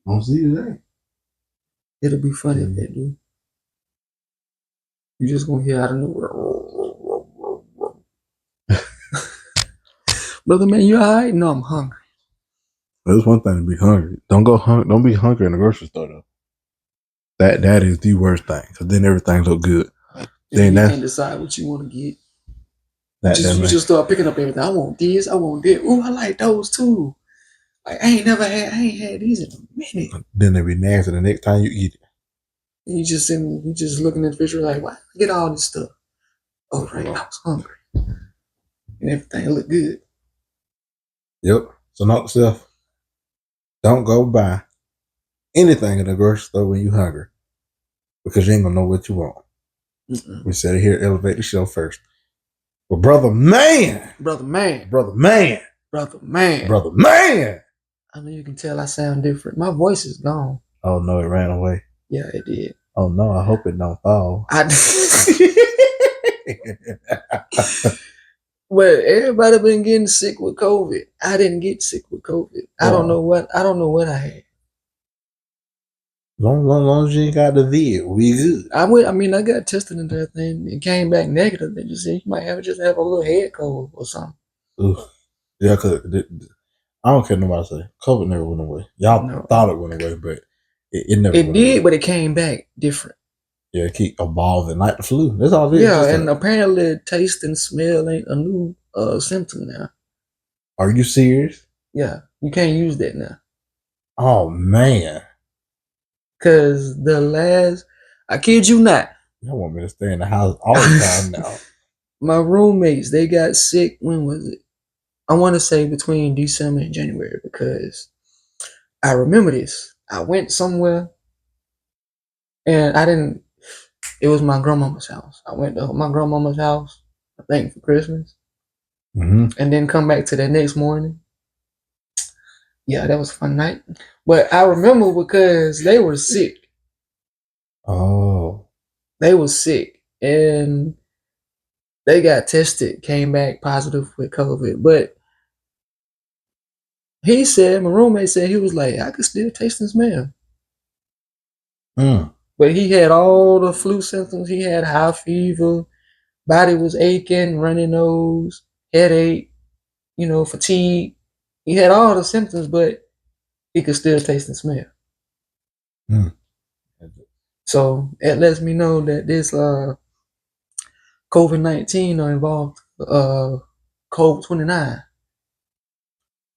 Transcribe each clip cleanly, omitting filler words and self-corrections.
Don't see today. It'll be funny if they do. You just gonna hear out of nowhere. Brother man, you alright? No, I'm hungry. It's one thing to be hungry. Don't be hungry in the grocery store though. That is the worst thing, because then everything look good. Then you can't decide what you want to get. You just start picking up everything. I want this. I want that. Ooh, I like those too. Like I ain't had these in a minute. Then they be nasty the next time you eat it. And you just looking at the picture like, why I get all this stuff? Oh right, I was hungry. And everything looked good. Yep. So note to self, don't go buy anything in the grocery store when you hungry, because you ain't gonna know what you want. We said it here, elevate the show first. But brother man. I know you can tell I sound different. My voice is gone. Oh no, it ran away. Yeah, it did. Oh no, I hope it don't fall. Well, everybody been getting sick with COVID. I didn't get sick with COVID. I don't know what I had. Long as you ain't got the vid, we good. I got tested and everything. It came back negative. They just said you might have a little head cold or something. Ooh. Yeah, cause I don't care nobody say COVID never went away. Y'all thought it went away, but it never. It did, but it came back different. Yeah, it keep evolving like the flu. That's all it is. Yeah, and apparently taste and smell ain't a new symptom now. Are you serious? Yeah, you can't use that now. Oh man. Cause I kid you not. Y'all want me to stay in the house all the time now. My roommates, they got sick. When was it? I want to say between December and January, because I remember this. I went somewhere and it was my grandmama's house. I went to my grandmama's house, I think for Christmas, and then come back to the next morning. Yeah, that was a fun night. But I remember because they were sick. Oh. They were sick and they got tested, came back positive with COVID. But my roommate said, he was like, I could still taste and smell. But he had all the flu symptoms. He had high fever, body was aching, runny nose, headache, fatigue. He had all the symptoms, but he could still taste and smell. So it lets me know that this COVID-19 involved COVID-29.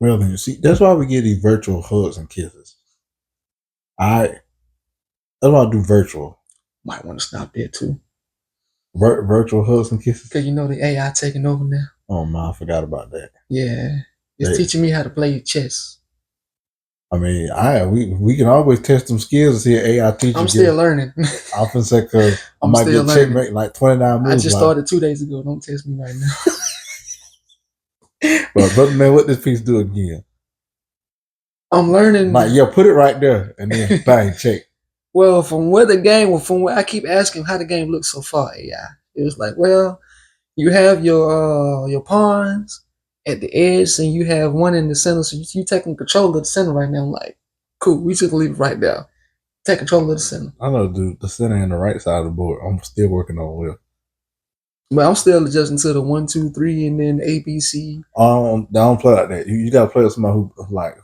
Well, then you see, that's why we get these virtual hugs and kisses. That's why I do virtual. Might want to stop there too. Virtual hugs and kisses. Because the AI taking over now. Oh man, I forgot about that. Yeah, it's teaching me how to play chess. I mean, we can always test some skills and see an AI teacher. I'm still learning. I often say because I might get checkmate like 29 moves. I just started 2 days ago. Don't test me right now. But brother man, what this piece do again? I'm learning. Like, put it right there and then bang, check. Well, from where I keep asking how the game looks so far, AI. It was like, well, you have your pawns at the edge, and you have one in the center. So you taking control of the center right now. I'm like, cool. We just leave it right there. Take control of the center. I know, dude. The center and the right side of the board. I'm still working on Will. But I'm still adjusting to the 1, 2, 3, and then ABC. I don't play like that. You gotta play with somebody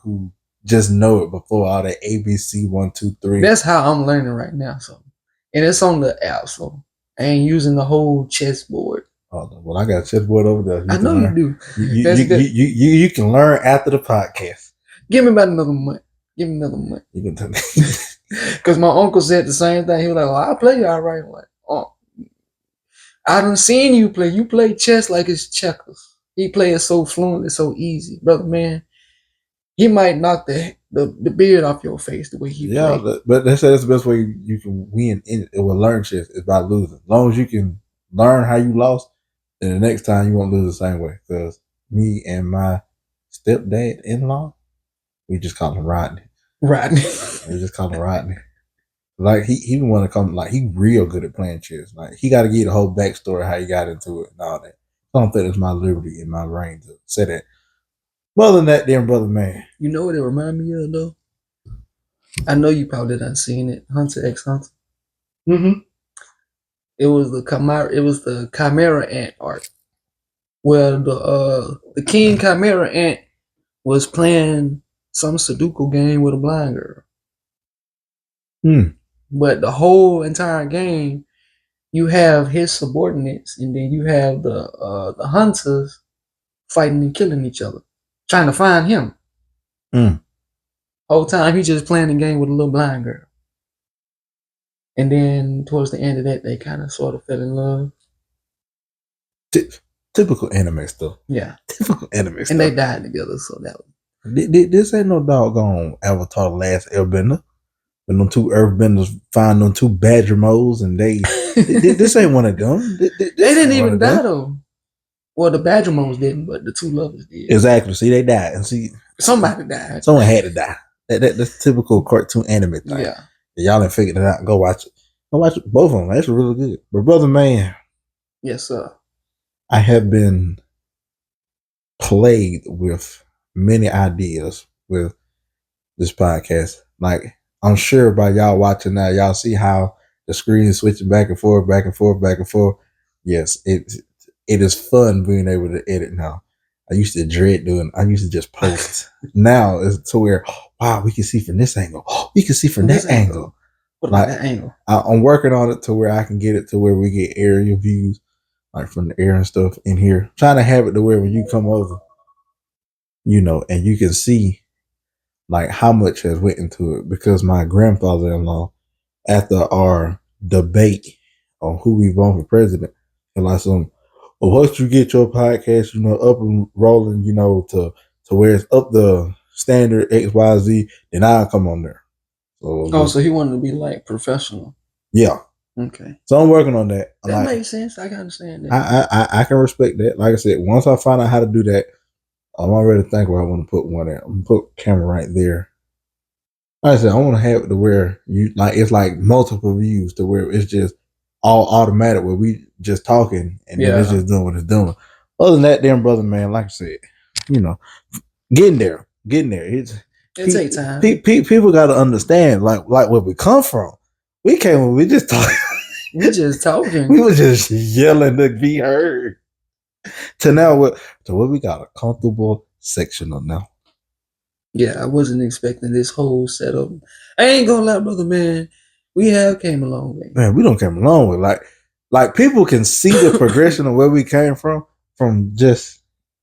who just know it before all that ABC 1, 2, 3. That's how I'm learning right now. So, and it's on the app, so I ain't using the whole chessboard. Oh, well, I got a chessboard over there. I know you do. You can learn after the podcast. Give me about another month. Give me another month. You can tell me. Because my uncle said the same thing. He was like, well, I play you all right. I'm like, oh, I done seen you play. You play chess like it's checkers. He plays so fluently, so easy. Brother, man, he might knock the beard off your face the way he plays. Yeah, but they say that's the best way you can win in it with learn chess is by losing. As long as you can learn how you lost, then the next time you won't lose the same way. Because me and my stepdad-in-law, we just call him Rodney. Rodney. We just call him Rodney. Like he want to come, like he real good at playing chess. Like he got to get the whole backstory how he got into it and all that. I don't think it's my liberty in my brain to say that. Other than that, then brother man, you know what it remind me of though? I know you probably done seen it. Hunter x Hunter. Mm-hmm. It was the Chimera Ant arc where the King Chimera Ant was playing some Sudoku game with a blind girl. Hmm. But the whole entire game, you have his subordinates, and then you have the hunters fighting and killing each other, trying to find him. Mm. Whole time he just playing the game with a little blind girl. And then towards the end of that, they kind of sort of fell in love. Typical anime stuff. Yeah. Typical anime stuff. And they died together, so that was. This ain't no doggone Avatar The Last Airbender. When them two earthbenders find them two badger moles and this ain't one of them. They didn't even die though. Well, the badger moles didn't, but the two lovers did. Exactly. See, they died. And see, somebody died. Someone had to die. That's typical cartoon anime thing. Yeah. Y'all didn't figure it out. Go watch it. Go watch it. Both of them. That's really good. But brother man. Yes, sir. I have been plagued with many ideas with this podcast. Like, I'm sure by y'all watching now, y'all see how the screen is switching back and forth, back and forth, back and forth. Yes, it is fun being able to edit now. I used to dread doing. I used to just post. Now it's to where, wow, we can see from this angle. We can see from that angle. What about that angle? I'm working on it to where I can get it to where we get aerial views, like from the air and stuff in here. Trying to have it to where when you come over, you know, and you can see like how much has went into it, because my grandfather-in-law, after our debate on who we vote for president, and like some, well, once you get your podcast, you know, up and rolling, you know, to where it's up the standard XYZ, then I'll come on there. So he wanted to be like professional. Yeah. Okay. So I'm working on that. That makes sense. I can understand that. I can respect that. Like I said, once I find out how to do that, I'm already thinking where I want to put one at. I'm gonna put camera right there. Like I said, I want to have it to where you like it's like multiple views to where it's just all automatic where we just talking and then it's just doing what it's doing. Other than that, then brother man, like I said, you know, getting there. It takes time. People got to understand like where we come from. We just talking. We just talking. We were just yelling to be heard. To now, what we got a comfortable sectional now. Yeah, I wasn't expecting this whole setup. I ain't gonna lie, brother man. We have came a long way. Man, we don't came a long way. Like people can see the progression of where we came from just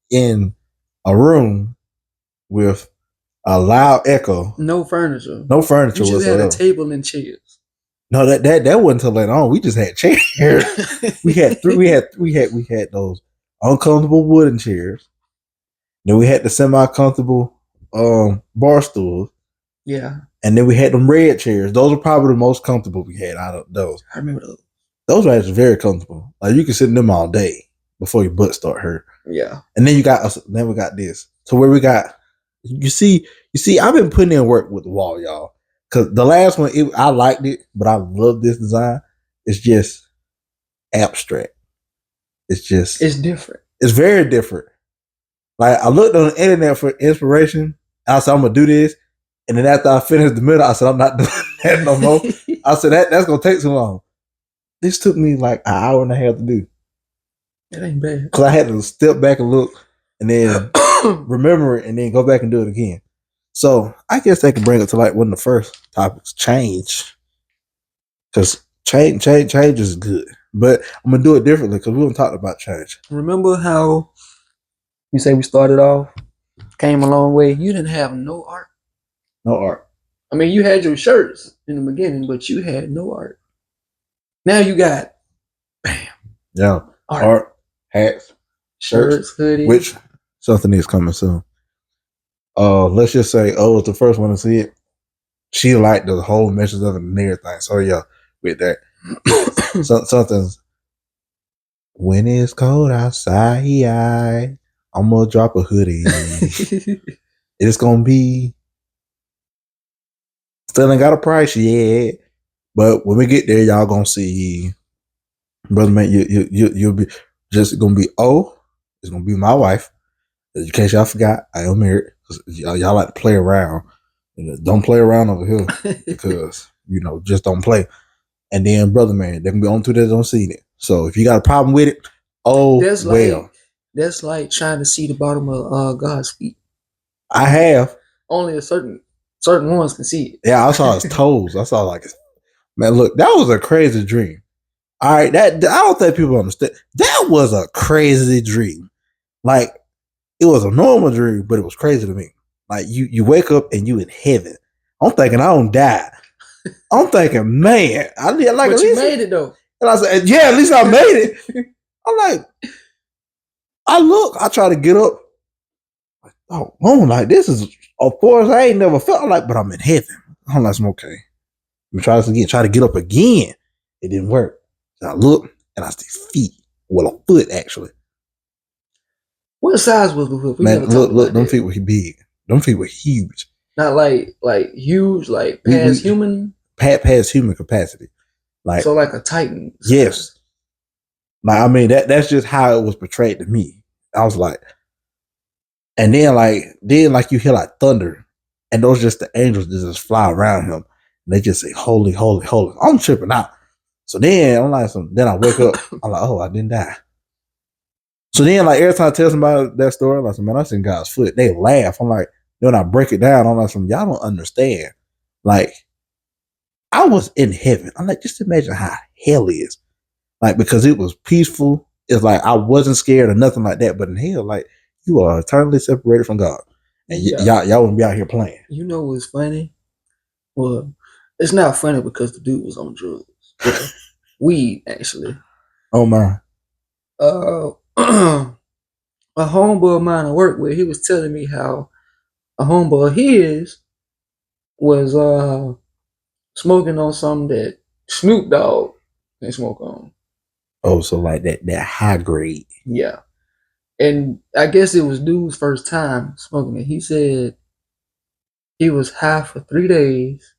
in a room with a loud echo. No furniture. No furniture. You just had a table and chairs. No, that wasn't until later on. We just had chairs. we had those uncomfortable wooden chairs. Then we had the semi-comfortable bar stools. Yeah. And then we had them red chairs. Those are probably the most comfortable we had out of those. I remember those. Those were actually very comfortable. Like you can sit in them all day before your butt start hurt. Yeah. And then we got this. So where we got, you see, I've been putting in work with the wall, y'all. Because the last one, I liked it, but I love this design. It's just abstract. It's different. It's very different. Like I looked on the internet for inspiration. I said, I'm gonna do this. And then after I finished the middle, I said, I'm not doing that no more. I said that's gonna take too long. This took me like an hour and a half to do. It ain't bad. Because I had to step back and look and then remember it and then go back and do it again. So I guess they can bring it to like one of the first topics, change. Because change is good. But I'm gonna do it differently because we haven't talked about change. Remember how you say we started off, came a long way? You didn't have no art. No art. I mean, you had your shirts in the beginning, but you had no art. Now you got, bam. Yeah. Art, hats, shirts, hoodies. Which something is coming soon. Let's just say, was the first one to see it. She liked the whole message of it and everything. So yeah, with that. Something's when it's cold outside, I'm gonna drop a hoodie. It's gonna be still ain't got a price yet, but when we get there, y'all gonna see, brother man. You'll be just gonna be it's gonna be my wife. In case y'all forgot, I am married. Y'all like to play around. Don't play around over here because just don't play. And then, brother, man, there can be on two that don't see it. So if you got a problem with it, that's like trying to see the bottom of God's feet. I have. Only a certain ones can see it. Yeah, I saw his toes. I saw man, look, that was a crazy dream. All right, that I don't think people understand. That was a crazy dream. Like, it was a normal dream, but it was crazy to me. Like, you wake up and you in heaven. I'm thinking I don't die. I'm thinking, man, I did like. But you made it though. And I said, yeah, at least I made it. I'm like, I try to get up. Oh, like this is a force I ain't never felt like, but I'm in heaven. I'm like, okay. I'm try to get up again. It didn't work. So I look and I see feet. Well, a foot actually. What size was the foot? Man, look, them feet were big. Them feet were huge. Not like huge, like past human. Past human capacity. Like, so like a Titan. Yes. Like, I mean, that's just how it was portrayed to me. I was like, and then you hear like thunder, and those just the angels that just fly around him. And they just say, holy, holy, holy. I'm tripping out. So then I'm like, then I wake up. I'm like, oh, I didn't die. So then, like, every time I tell somebody that story, I'm like, man, I seen God's foot. They laugh. I'm like, then I break it down. I'm like, y'all don't understand. Like, I was in heaven. I'm like, just imagine how hell is. Like, because it was peaceful. It's like I wasn't scared or nothing like that. But in hell, like, you are eternally separated from God. And y'all wouldn't be out here playing. You know what's funny? Well, it's not funny because the dude was on drugs. Weed, actually. Oh, my. A homeboy of mine I work with, he was telling me how a homeboy of his was smoking on something that Snoop Dogg didn't smoke on. Oh, so like that high grade. Yeah. And I guess it was dude's first time smoking it. He said he was high for 3 days.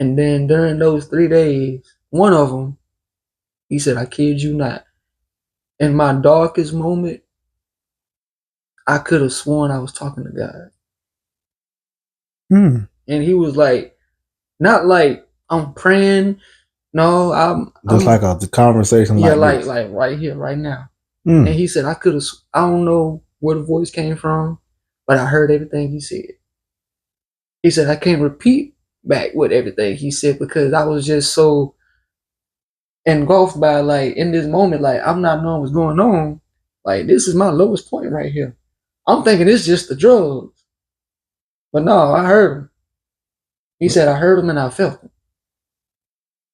And then during those 3 days, one of them, he said, I kid you not, in my darkest moment, I could have sworn I was talking to God. And he was like, not like I'm praying. No, I'm just like a conversation. Yeah, like right here, right now. And he said, I don't know where the voice came from, but I heard everything he said. He said, I can't repeat back with everything he said because I was just so engulfed by, like, in this moment, like, I'm not knowing what's going on. Like, this is my lowest point right here. I'm thinking it's just the drugs. But no, I heard him. He said, I heard him and I felt him.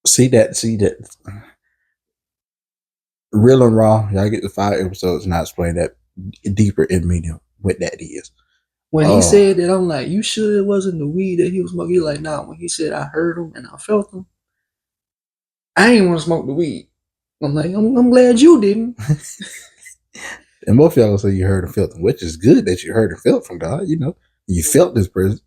See that. Real and raw. Y'all get the 5 episodes and I explain that deeper in meaning what that is. When he said that, I'm like, you sure it wasn't the weed that he was smoking? He's like, nah. When he said I heard him and I felt him, I ain't want to smoke the weed. I'm like, I'm glad you didn't. And most of y'all say you heard and felt him, which is good that you heard and felt from God. You felt this presence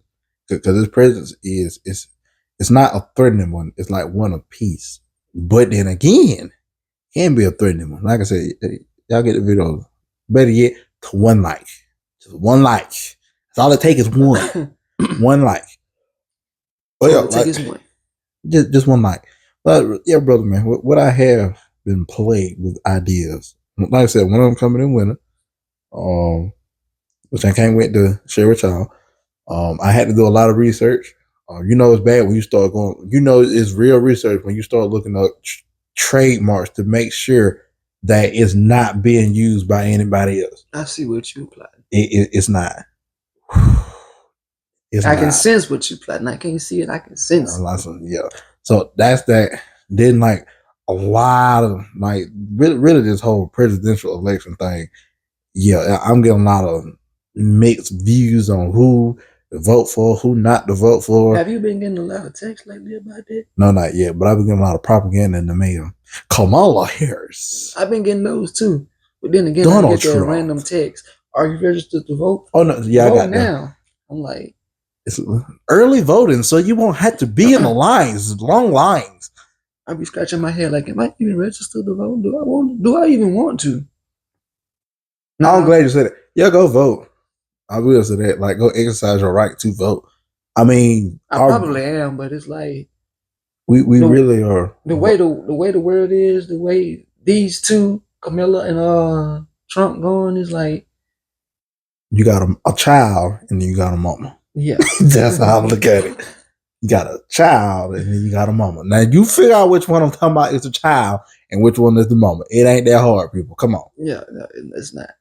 because this presence it's not a threatening one. It's like one of peace. But then again, can be a threatening one. Like I said, y'all get the video. Better yet, to one like. Just one like. That's all it takes is one. One like. Well, yeah, take one. Just one like. But yeah, brother, man, what I have been plagued with ideas. Like I said, one of them coming in winter. Which I can't wait to share with y'all. I had to do a lot of research. It's bad when you start going. It's real research when you start looking up trademarks to make sure that it's not being used by anybody else. I see what you plotting. It's not. I can sense what you plotting. I can't see it. I can sense it. Yeah. So that's that. Then like a lot of like really this whole presidential election thing. Yeah, I'm getting a lot of mixed views on who to vote for, who not to vote for. Have you been getting a lot of texts lately about that? No, not yet, but I've been getting a lot of propaganda in the mail. Kamala Harris. I've been getting those too. But then again, I get that random text. Are you registered to vote? Oh no, yeah, vote I got now. That. I'm like, it's early voting, so you won't have to be in the lines, long lines. I'll be scratching my head like, am I even registered to vote? Do I even want to? No. I'm glad you said it. Yeah, go vote. I will say that. Like, go exercise your right to vote. I mean, I probably am, but it's like we really are. The way the world is, the way these two, Camilla and Trump going is like you got a child and then you got a mama. Yeah. That's how I look at it. You got a child and then you got a mama. Now you figure out which one I'm talking about is the child and which one is the mama. It ain't that hard, people. Come on. Yeah, no, it's not.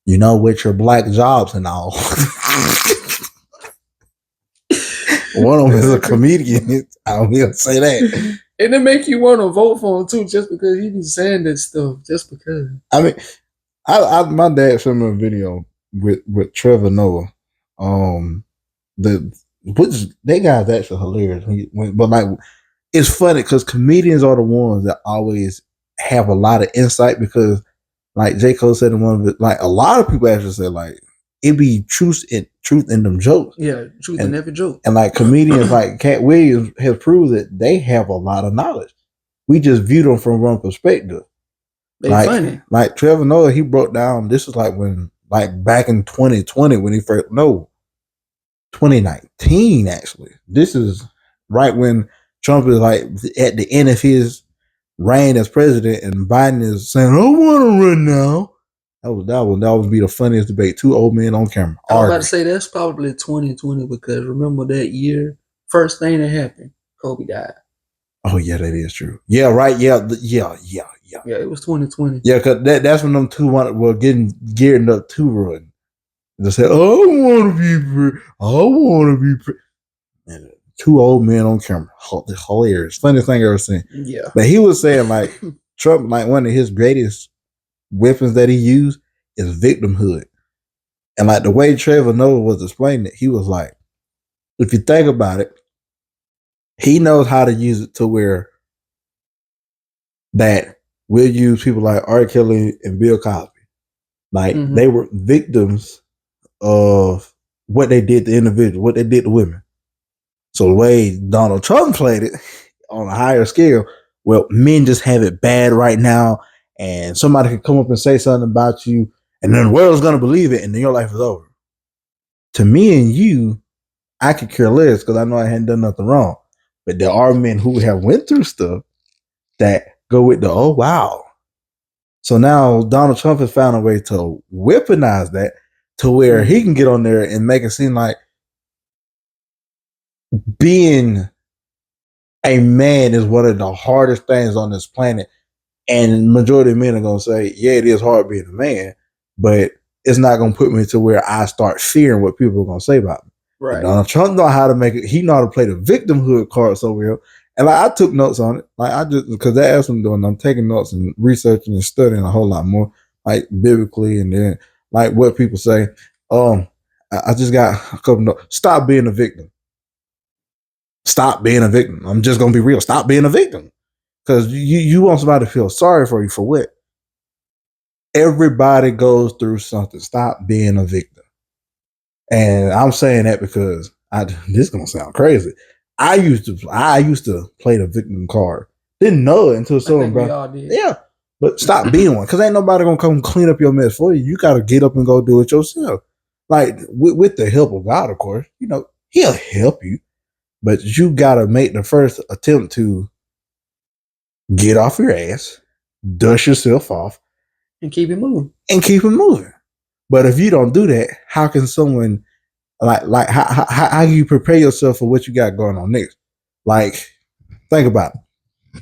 You know, with your black jobs and all. One of them is a comedian. I don't even say that. And it make you want to vote for him too, just because he be saying this stuff. Just because. I mean, my dad showed me a video with Trevor Noah. Which that guy's actually hilarious. But like, it's funny because comedians are the ones that always have a lot of insight because, like J. Cole said in one of it, like a lot of people actually say like it be truth in them jokes. Yeah, truth in every joke. And like comedians like Cat Williams have proved that they have a lot of knowledge. We just view them from one perspective. They funny. Like Trevor Noah, he broke down. This was like when, like back in 2020 when he first 2019 actually. This is right when Trump is like at the end of his reign as president, and Biden is saying, "I want to run now." That would be the funniest debate. Two old men on camera. I was about to say that's probably 2020 because remember that year, first thing that happened, Kobe died. Oh yeah, that is true. Yeah, right. Yeah. Yeah, it was 2020. Yeah, because that's when them two were getting geared up to run. They said, "Oh, I want to be." And two old men on camera. Hilarious. Funniest thing I ever seen. Yeah. But he was saying like Trump, like one of his greatest weapons that he used is victimhood. And like the way Trevor Noah was explaining it, he was like, if you think about it, he knows how to use it to where that we'll use people like R. Kelly and Bill Cosby. Like they were victims of what they did to individuals, what they did to women. So the way Donald Trump played it on a higher scale, well, men just have it bad right now, and somebody can come up and say something about you, and then the world's gonna believe it, and then your life is over. To me and you, I could care less because I know I hadn't done nothing wrong. But there are men who have went through stuff that go with the oh wow. So now Donald Trump has found a way to weaponize that to where he can get on there and make it seem like being a man is one of the hardest things on this planet. And majority of men are going to say, yeah, it is hard being a man, but it's not going to put me to where I start fearing what people are going to say about me. Right. And Donald Trump know how to make it. He know how to play the victimhood card so well. And like I took notes on it. Like I just, because that's what I'm doing. I'm taking notes and researching and studying a whole lot more, like biblically, and then like what people say. I just got a couple notes. Stop being a victim. Stop being a victim. I'm just gonna be real. Stop being a victim. Because you want somebody to feel sorry for you for what? Everybody goes through something. Stop being a victim. And I'm saying that because this is gonna sound crazy. I used to play the victim card. Didn't know it until someone brought. Yeah, but stop being one because ain't nobody gonna come clean up your mess for you. You got to get up and go do it yourself. Like with the help of God, of course. You know He'll help you, but you got to make the first attempt to get off your ass, dust yourself off, and keep it moving. But if you don't do that, how can someone like how do you prepare yourself for what you got going on next? Like, think about it.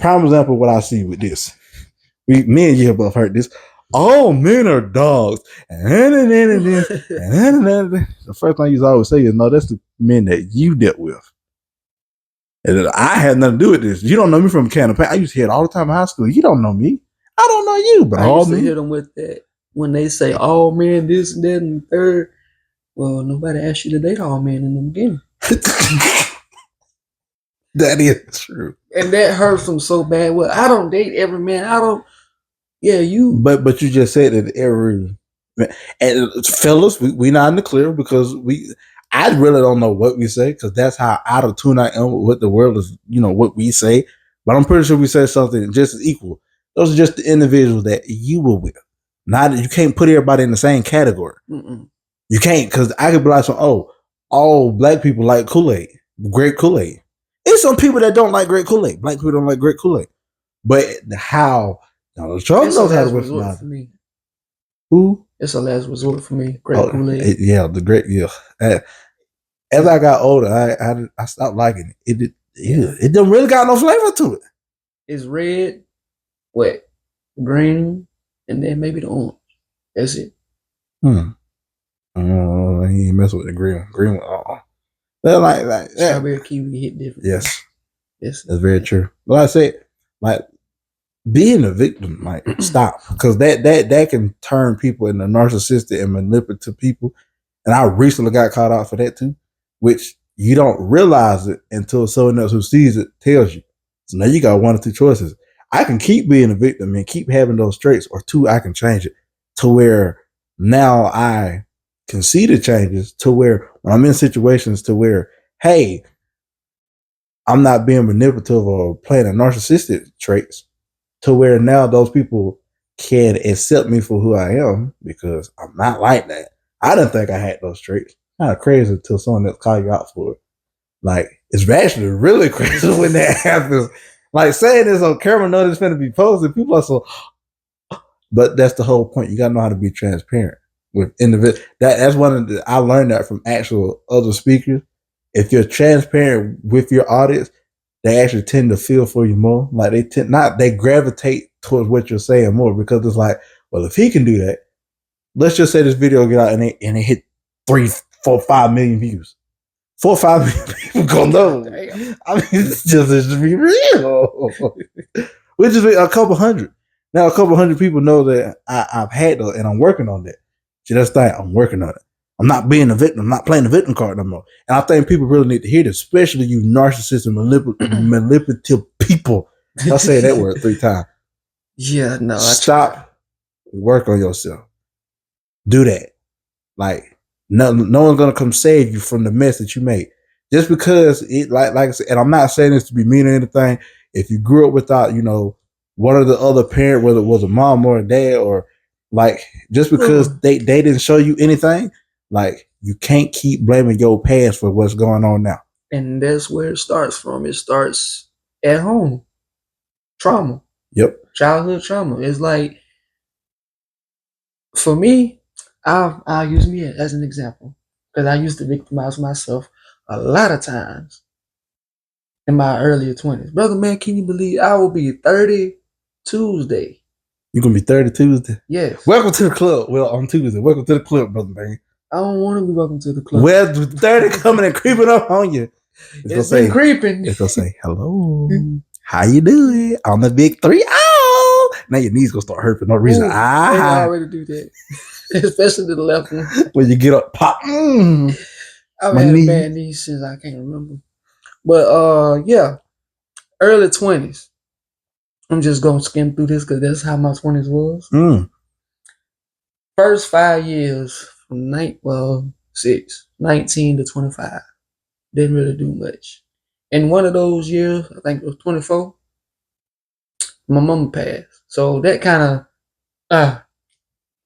Prime example of what I see with this. Me and you have both heard this. All men are dogs. The first thing you always say is, no, that's the men that you dealt with. And I had nothing to do with this. You don't know me from a can of paint. I used to hear it all the time in high school. You don't know me. I don't know you, but I used to hear them with that when they say all men, this and that and the third. Well, nobody asked you to date all men in the beginning. That is true. And that hurts them so bad. Well, I don't date every man. I don't. Yeah, you. But you just said that every. And fellas, we not in the clear because I really don't know what we say because that's how out of tune I am with what the world is, what we say. But I'm pretty sure we say something just as equal. Those are just the individuals that you were with. Not you can't put everybody in the same category. Mm-mm. You can't because I could be like, all black people like Kool-Aid, grape Kool-Aid. It's some people that don't like grape Kool-Aid. Black people don't like grape Kool-Aid. But how Donald Trump It's a knows how to last resort weaponize for it. me. Who? It's a last resort for me. Grape Kool-Aid. Yeah, the grape. Yeah. As I got older, I stopped liking it. It don't really got no flavor to it. It's red, wet, green, and then maybe the orange. That's it. He ain't mess with the green. Green. They're like strawberry kiwi hit different. Yes, that's very true. But I say, like, being a victim, like, stop, because that can turn people into narcissistic and manipulative people. And I recently got caught out for that too, which you don't realize it until someone else who sees it tells you. So now you got one or two choices. I can keep being a victim and keep having those traits, or two, I can change it to where now I can see the changes to where when I'm in situations to where, hey, I'm not being manipulative or playing a narcissistic traits, to where now those people can accept me for who I am because I'm not like that. I didn't think I had those traits. Kind of crazy until someone else call you out for it. Like, it's actually really crazy when that happens. Like, saying this on camera, know it's going to be posted. People are so, but that's the whole point. You got to know how to be transparent with individuals. That's one of the, I learned that from actual other speakers. If you're transparent with your audience, they actually tend to feel for you more. Like, they gravitate towards what you're saying more, because it's like, well, if he can do that, let's just say this video get out and it hit 3, 4, 5 million views. 4 or 5 million people gonna know. I mean, it's just be real. Which is a couple hundred. Now, a couple hundred people know that I've had those, and I'm working on that. See, that's the thing. I'm working on it. I'm not being a victim. I'm not playing the victim card no more. And I think people really need to hear this, especially you narcissistic, manipulative people. I'll say that word 3 times. Yeah, no. Stop. Work on yourself. Do that. Like, no one's gonna come save you from the mess that you made. Just because it, like I said, and I'm not saying this to be mean or anything. If you grew up without, one of the other parent, whether it was a mom or a dad, or like, just because they didn't show you anything, like, you can't keep blaming your past for what's going on now. And that's where it starts from. It starts at home. Trauma. Yep. Childhood trauma. It's like, for me, I'll use me as an example, because I used to victimize myself a lot of times in my earlier 20s. Brother, man, can you believe I will be 30 Tuesday? You're going to be 30 Tuesday? Yes. Welcome to the club. Well, on Tuesday. Welcome to the club, brother, man. I don't want to be welcome to the club. Well, 30 coming and creeping up on you. It's been creeping. It's going to say, hello. How you doing? On the big 3. Oh! Now your knees going to start hurting for no reason. They already do that. Especially to the left one. When you get up, pop. I've had a bad knee since I can't remember. But yeah, early 20s. I'm just gonna skim through this because that's how my 20s was. First 5 years from 19 to 25, didn't really do much. In one of those years, I think it was 24, my mama passed. So that kind of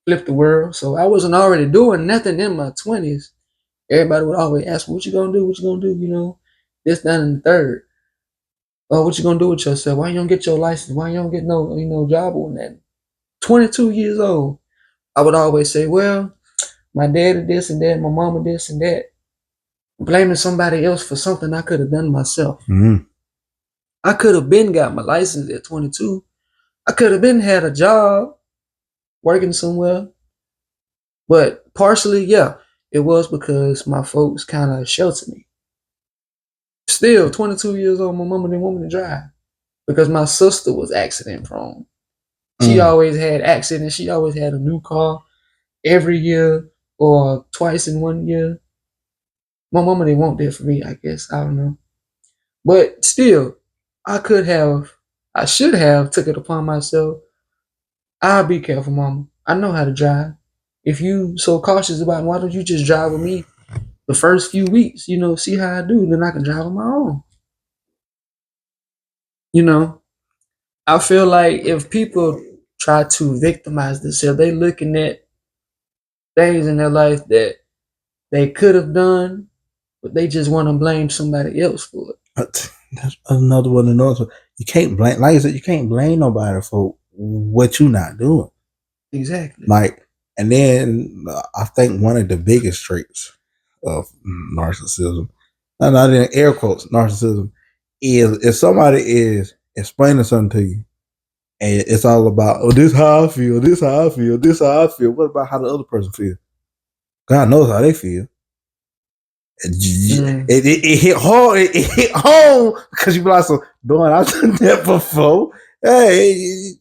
flipped the world. So I wasn't already doing nothing in my 20s. Everybody would always ask me, what you gonna do? What you gonna do? This, that, and the third. Oh, what you gonna do with yourself? Why you don't get your license? Why you don't get no job on that? 22 years old. I would always say, well, my dad did this and that, my mama this and that. Blaming somebody else for something I could have done myself. I could have been got my license at 22. I could have been had a job working somewhere. But partially, yeah, it was because my folks kind of sheltered me. Still, 22 years old, my mama didn't want me to drive because my sister was accident prone. She always had accidents. She always had a new car every year or twice in 1 year. My mama didn't want that for me, I guess. I don't know. But still, I should have took it upon myself. I'll be careful, mama. I know how to drive. If you so cautious about it, why don't you just drive with me the first few weeks, see how I do, then I can drive on my own. I feel like if people try to victimize themselves, they looking at things in their life that they could have done but they just want to blame somebody else for it. That's another one to know. So you can't blame, like I said, you can't blame nobody for what you're not doing. Exactly. Like, and then I think one of the biggest traits of narcissism, and not in air quotes, narcissism, is if somebody is explaining something to you, and it's all about, oh, this how I feel, this how I feel, this how I feel. What about how the other person feels? God knows how they feel. It hit hard. It hit home because you be like, so, doing I've done that before. Hey,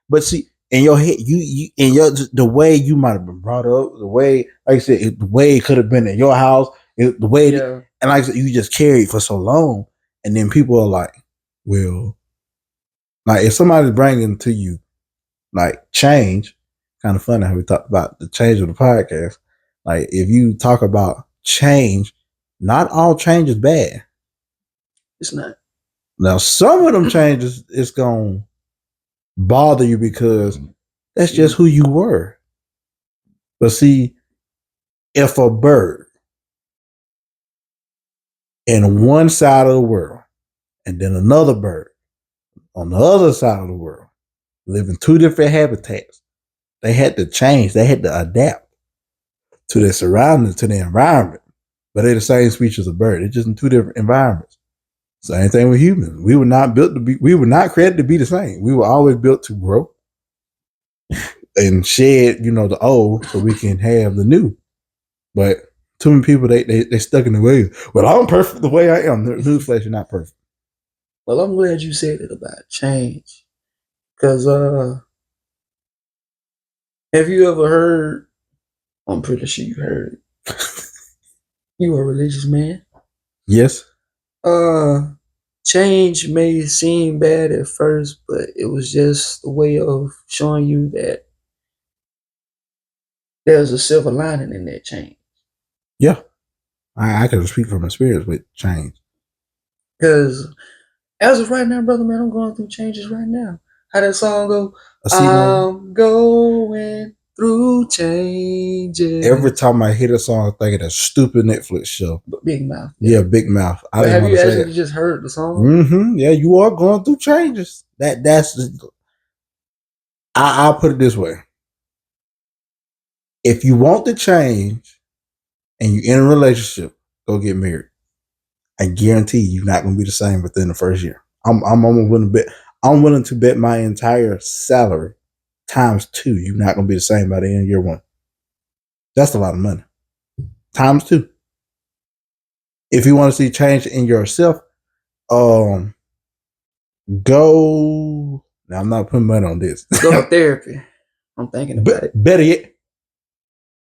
but see, in your head, you in your the way you might have been brought up, the way, like I said, the way it could have been in your house, the way, and like I said, you just carried for so long, and then people are like, well, like if somebody's bringing to you like change, kind of funny how we talked about the change of the podcast. Like if you talk about change, not all change is bad. It's not. Now some of them changes it's gonna bother you because that's just who you were. But see, if a bird in one side of the world and then another bird on the other side of the world live in two different habitats, they had to change, they had to adapt to their surroundings, to their environment. But they're the same species of bird. They're just in two different environments. Same thing with humans. We were not built to be, we were not created to be the same. We were always built to grow and shed, the old so we can have the new. But too many people, they stuck in the ways. Well, I'm perfect the way I am. Newsflash, you're not perfect. Well, I'm glad you said it about change. Because have you ever heard, I'm pretty sure you heard, you a religious man? Yes. Change may seem bad at first, but it was just a way of showing you that there's a silver lining in that change. Yeah. I can speak from experience with change. Because as of right now, brother man, I'm going through changes right now. How that song go? I'm going through changes. Every time I hear the song, I think of that stupid Netflix show. Big Mouth. Yeah, Big Mouth. But have you actually just heard the song? Mm-hmm. Yeah, you are going through changes. I'll put it this way. If you want to change and you're in a relationship, go get married. I guarantee you're not going to be the same within the first year. I'm willing to bet my entire salary times 2. You're not going to be the same by the end of year 1. That's a lot of money. Times 2. If you want to see change in yourself, go. Now I'm not putting money on this. Go to therapy. I'm thinking about it. Better yet,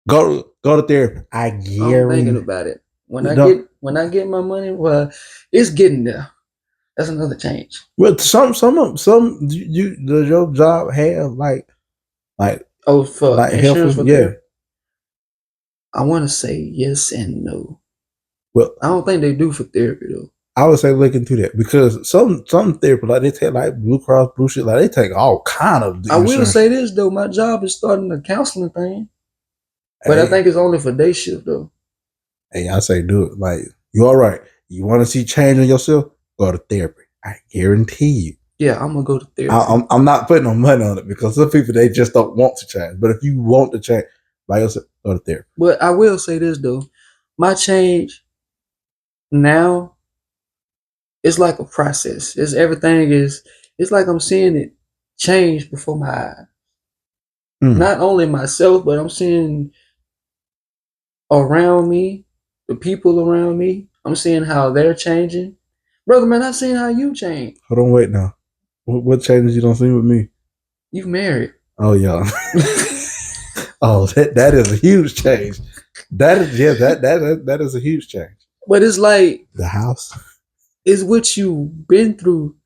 go to therapy. I guarantee. I'm thinking about it. When I get my money, well, it's getting there. That's another change. Well, does your job have like for like insurance for yeah. I want to say yes and no. Well, I don't think they do for therapy though. I would say look into that because some therapy, like they take like Blue Cross Blue shit, like they take all kind of. I will say this though, my job is starting a counseling thing, but I think it's only for day shift though. Hey, I say do it. Like you all right? You want to see change in yourself? Go to therapy. I guarantee you. Yeah, I'm gonna go to therapy. I'm not putting no money on it because some people they just don't want to change. But if you want to change by yourself, go to therapy. But I will say this though, my change now, it's like a process. It's like I'm seeing it change before my eyes. Not only myself, but I'm seeing around me, the people around me. I'm seeing how they're changing. Brother man, I've seen how you change. Hold on, wait now. What changes you don't see with me? You married. Oh yeah. Oh, that is a huge change. That is a huge change. But it's like the house. It's what you've been through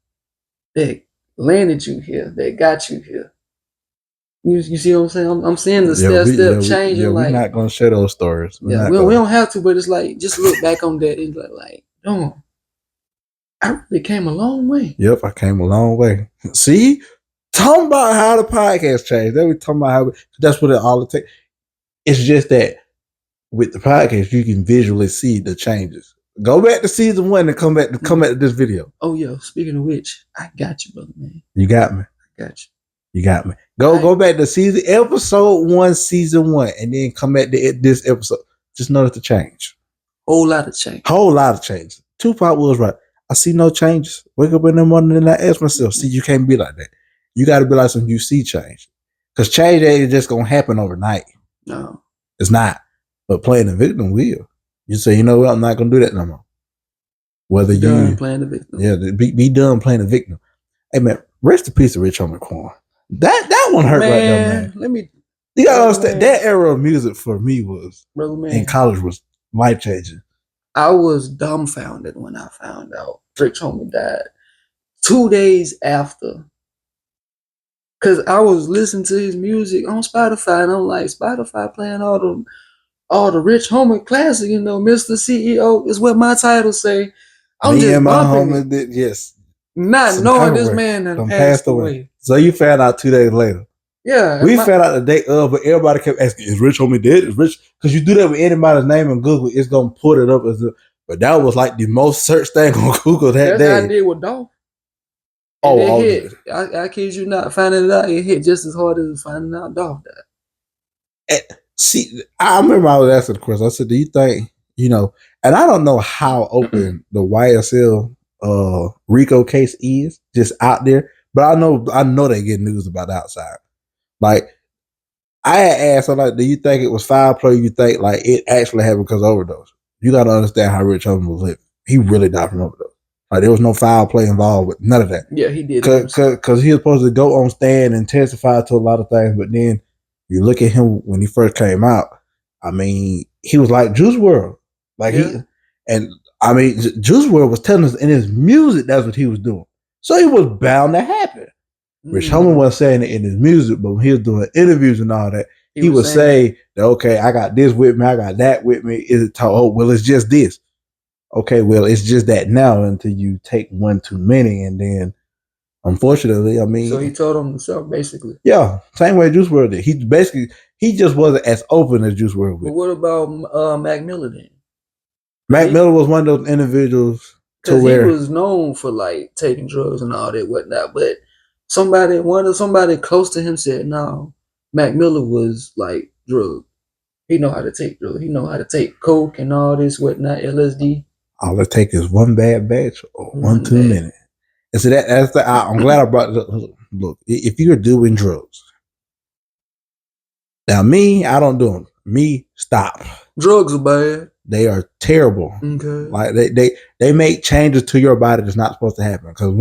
that landed you here, that got you here. You see what I'm saying? I'm seeing the step changing. We're not gonna share those stories. We don't have to, but it's like just look back on that and like, damn, I really came a long way. Yep, I came a long way. See, talking about how the podcast changed. Then we talking about how that's what it all takes. It's just that with the podcast, you can visually see the changes. Go back to season 1 and come back to this video. Oh yeah. Speaking of which, I got you, brother man. You got me. I got you. You got me. Go back to episode 1, season 1, and then come back to this episode. Just notice the change. Whole lot of change. Tupac was right. I see no changes. Wake up in the morning and I ask myself, see, you can't be like that. You got to be like some you see change. Because change ain't just going to happen overnight. No. It's not. But playing the victim will. You say, you know what? I'm not going to do that no more. Whether be done playing the victim. Yeah, be done playing the victim. Hey, man, rest in peace of Rich Homie Quan. That one hurt right there, man. You got to understand, that era of music for me was, in college, was life-changing. I was dumbfounded when I found out Rich Homie died 2 days after. Because I was listening to his music on Spotify, and I'm like, Spotify playing all the Rich Homie classic, you know, Mr. CEO is what my title say. I'm just bumping it. Yes. Not knowing this man done passed away. So you found out 2 days later. Yeah. We found out the day of, but everybody kept asking, is Rich Homie dead? Is Rich? Because you do that with anybody's name in Google, it's going to put it up as but that was like the most searched thing on Google that day. That's what I did with Dolph. Oh, it hit. I kid you not, finding it out, it hit just as hard as finding out Dolph died. See, I remember I was asking the question. I said, do you think, you know, and I don't know how open the YSL Rico case is just out there, but I know they get news about the outside. Like, I had asked, I'm like, do you think it was foul play? You think like it actually happened because of overdose? You got to understand how Rich Homie was living. He really died from overdose. Like, there was no foul play involved with none of that. Yeah, he did. Because he was supposed to go on stand and testify to a lot of things, but then you look at him when he first came out. I mean, he was like Juice WRLD. Like Juice WRLD was telling us in his music that's what he was doing. So it was bound to happen. Rich Homie wasn't saying it in his music, but when he was doing interviews and all that, he would say that, okay, I got this with me, I got that with me. Is it well, it's just this. Okay, well, it's just that now until you take one too many, and then unfortunately, I mean, so he told him himself, basically. Yeah, same way Juice WRLD did. He just wasn't as open as Juice WRLD. But what about Mac Miller then? Mac Miller was one of those individuals because he was known for like taking drugs and all that whatnot. But somebody close to him said, no, Mac Miller was like drug. He know how to take drugs. He know how to take coke and all this whatnot, LSD. All it take is one bad batch or one too many. And so I'm glad I brought it up. Look, if you're doing drugs, now me, I don't do them. Me, stop. Drugs are bad. They are terrible. Okay. Like they make changes to your body that's not supposed to happen. Because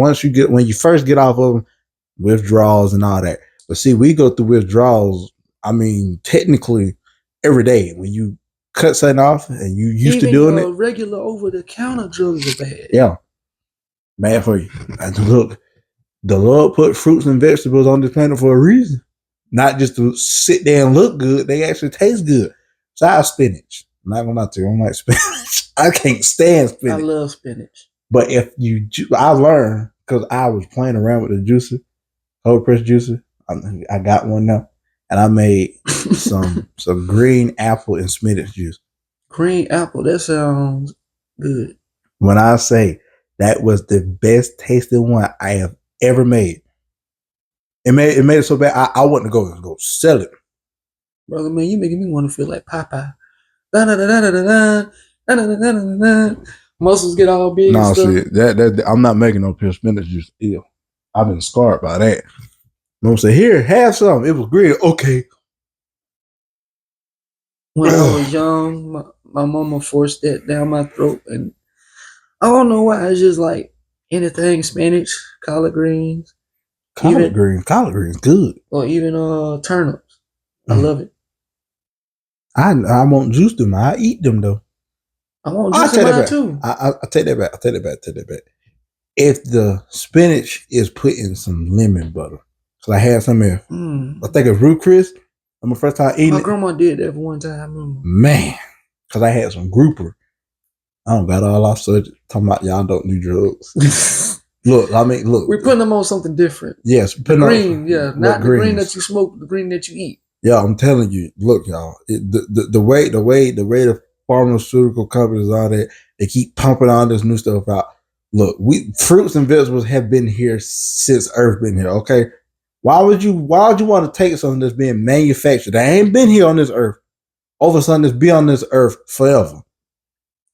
when you first get off of them, withdrawals and all that. But see, we go through withdrawals. I mean, technically, every day when you cut something off and you used to doing it. Regular over-the-counter drugs are bad. Yeah. Bad for you. And look, the Lord put fruits and vegetables on this planet for a reason. Not just to sit there and look good. They actually taste good. Besides spinach. I'm not gonna lie to you. I don't like spinach. I can't stand spinach. I love spinach. But I learned because I was playing around with the juicer, cold press juicer. I got one now. And I made some green apple and spinach juice. Green apple, that sounds good. When I say that was the best tasting one I have ever made. It made it so bad I wanted to go sell it. Brother, man, you making me want to feel like Popeye. Muscles get all big. No, see, that I'm not making no pure spinach juice. Ew. I've been scarred by that. Mom said, here, have some. It was green. Okay. When I was young, my mama forced that down my throat, and I don't know why. It's just like anything spinach, collard greens. Collard greens, good. Or even turnips. I love it. I want juice them. I eat them though. I want juice them too. I take that back. If the spinach is put in some lemon butter, because I had some here. I think it's root Chris. I'm my first time eating. My grandma did that for one time. I remember. Man, because I had some grouper. I don't got all off surgery talking about y'all don't do drugs. Look. We're putting them on something different. Yes, the green, not the green that you smoke, the green that you eat. Yeah, I'm telling you. Look, y'all. The way pharmaceutical companies, all that, they keep pumping all this new stuff out. Look, fruits and vegetables have been here since Earth been here. Okay, why would you want to take something that's being manufactured that ain't been here on this Earth, over something that's been on this Earth forever?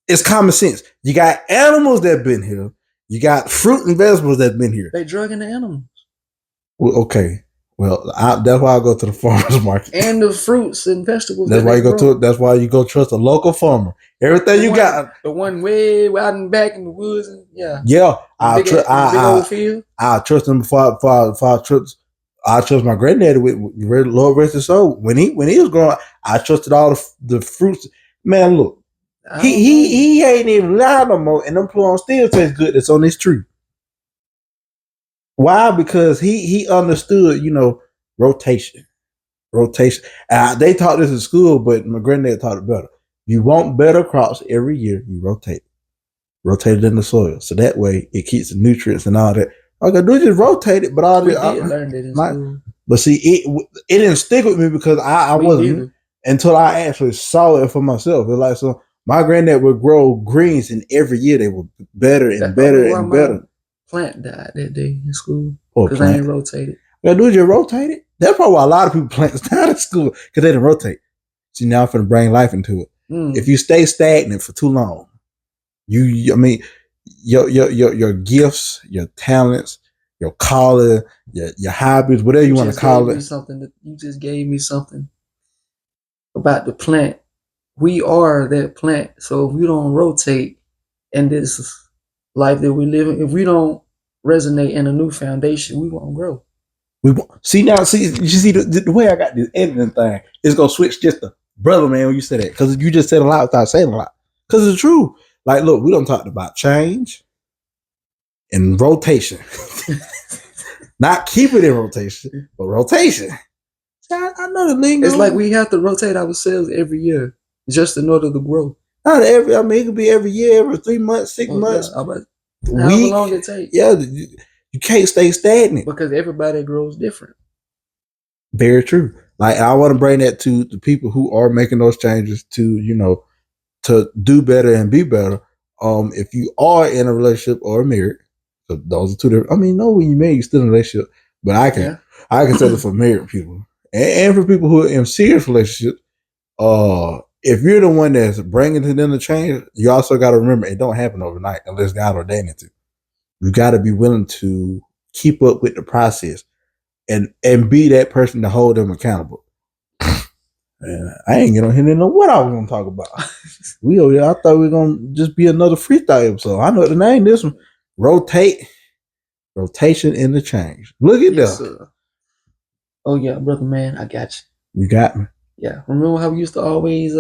It's common sense. You got animals that been here. You got fruit and vegetables that been here. They drugging the animals. Well, okay. Well, that's why I go to the farmers market. And the fruits and vegetables. That's why you go to. That's why you go trust a local farmer. Everything you got. The one way out and back in the woods. Yeah. I trust him before I trust. I trust my granddaddy with Lord rest his soul. When he was growing, I trusted all the fruits. Man, look, he ain't even alive no more, and them plums still taste good. That's on this tree. Why? Because he understood, rotation. They taught this in school, but my granddad taught it better. You want better crops every year, you rotate it in the soil, so that way it keeps the nutrients and all that. All I gotta do is just rotate it, but all this. I learned it in school. But see, it didn't stick with me because I wasn't until I actually saw it for myself. It's like, so my granddad would grow greens, and every year they were better and better and better. Plant died that day in school because I ain't rotated. Gotta do is just rotate it. That's probably why a lot of people plants died in school, because they didn't rotate. See, now I'm finna bring life into it. If you stay stagnant for too long, your gifts, your talents, your calling, your hobbies, whatever you want to call it. You just gave me something about the plant. We are that plant. So if we don't rotate in this life that we live in, if we don't resonate in a new foundation, we won't grow. You see the way I got this editing thing, it's gonna switch just to brother man when you say that, because you just said a lot without saying a lot, because it's true. Like, look, we don't talk about change and rotation. Not keep it in rotation, but rotation. See, I know the lingo. It's like we have to rotate ourselves every year just in order to grow. Not every. I mean, it could be every year, every 3 months, 6 months. However long it takes. Yeah, you can't stay stagnant because everybody grows different. Very true. Like, I want to bring that to the people who are making those changes to, to do better and be better. If you are in a relationship or married, so those are two different. I mean, no, when you marry, you're still in a relationship. But I can say this for married people and for people who are in serious relationships. If you're the one that's bringing to them the change, you also got to remember it don't happen overnight unless God ordained it to. You got to be willing to keep up with the process and be that person to hold them accountable. And I ain't gonna know what I was gonna talk about. I thought we were gonna just be another freestyle episode. I know the name. This one, rotation in the change. Look at that. Oh yeah, brother man, I got you. You got me. Yeah, remember how we used to always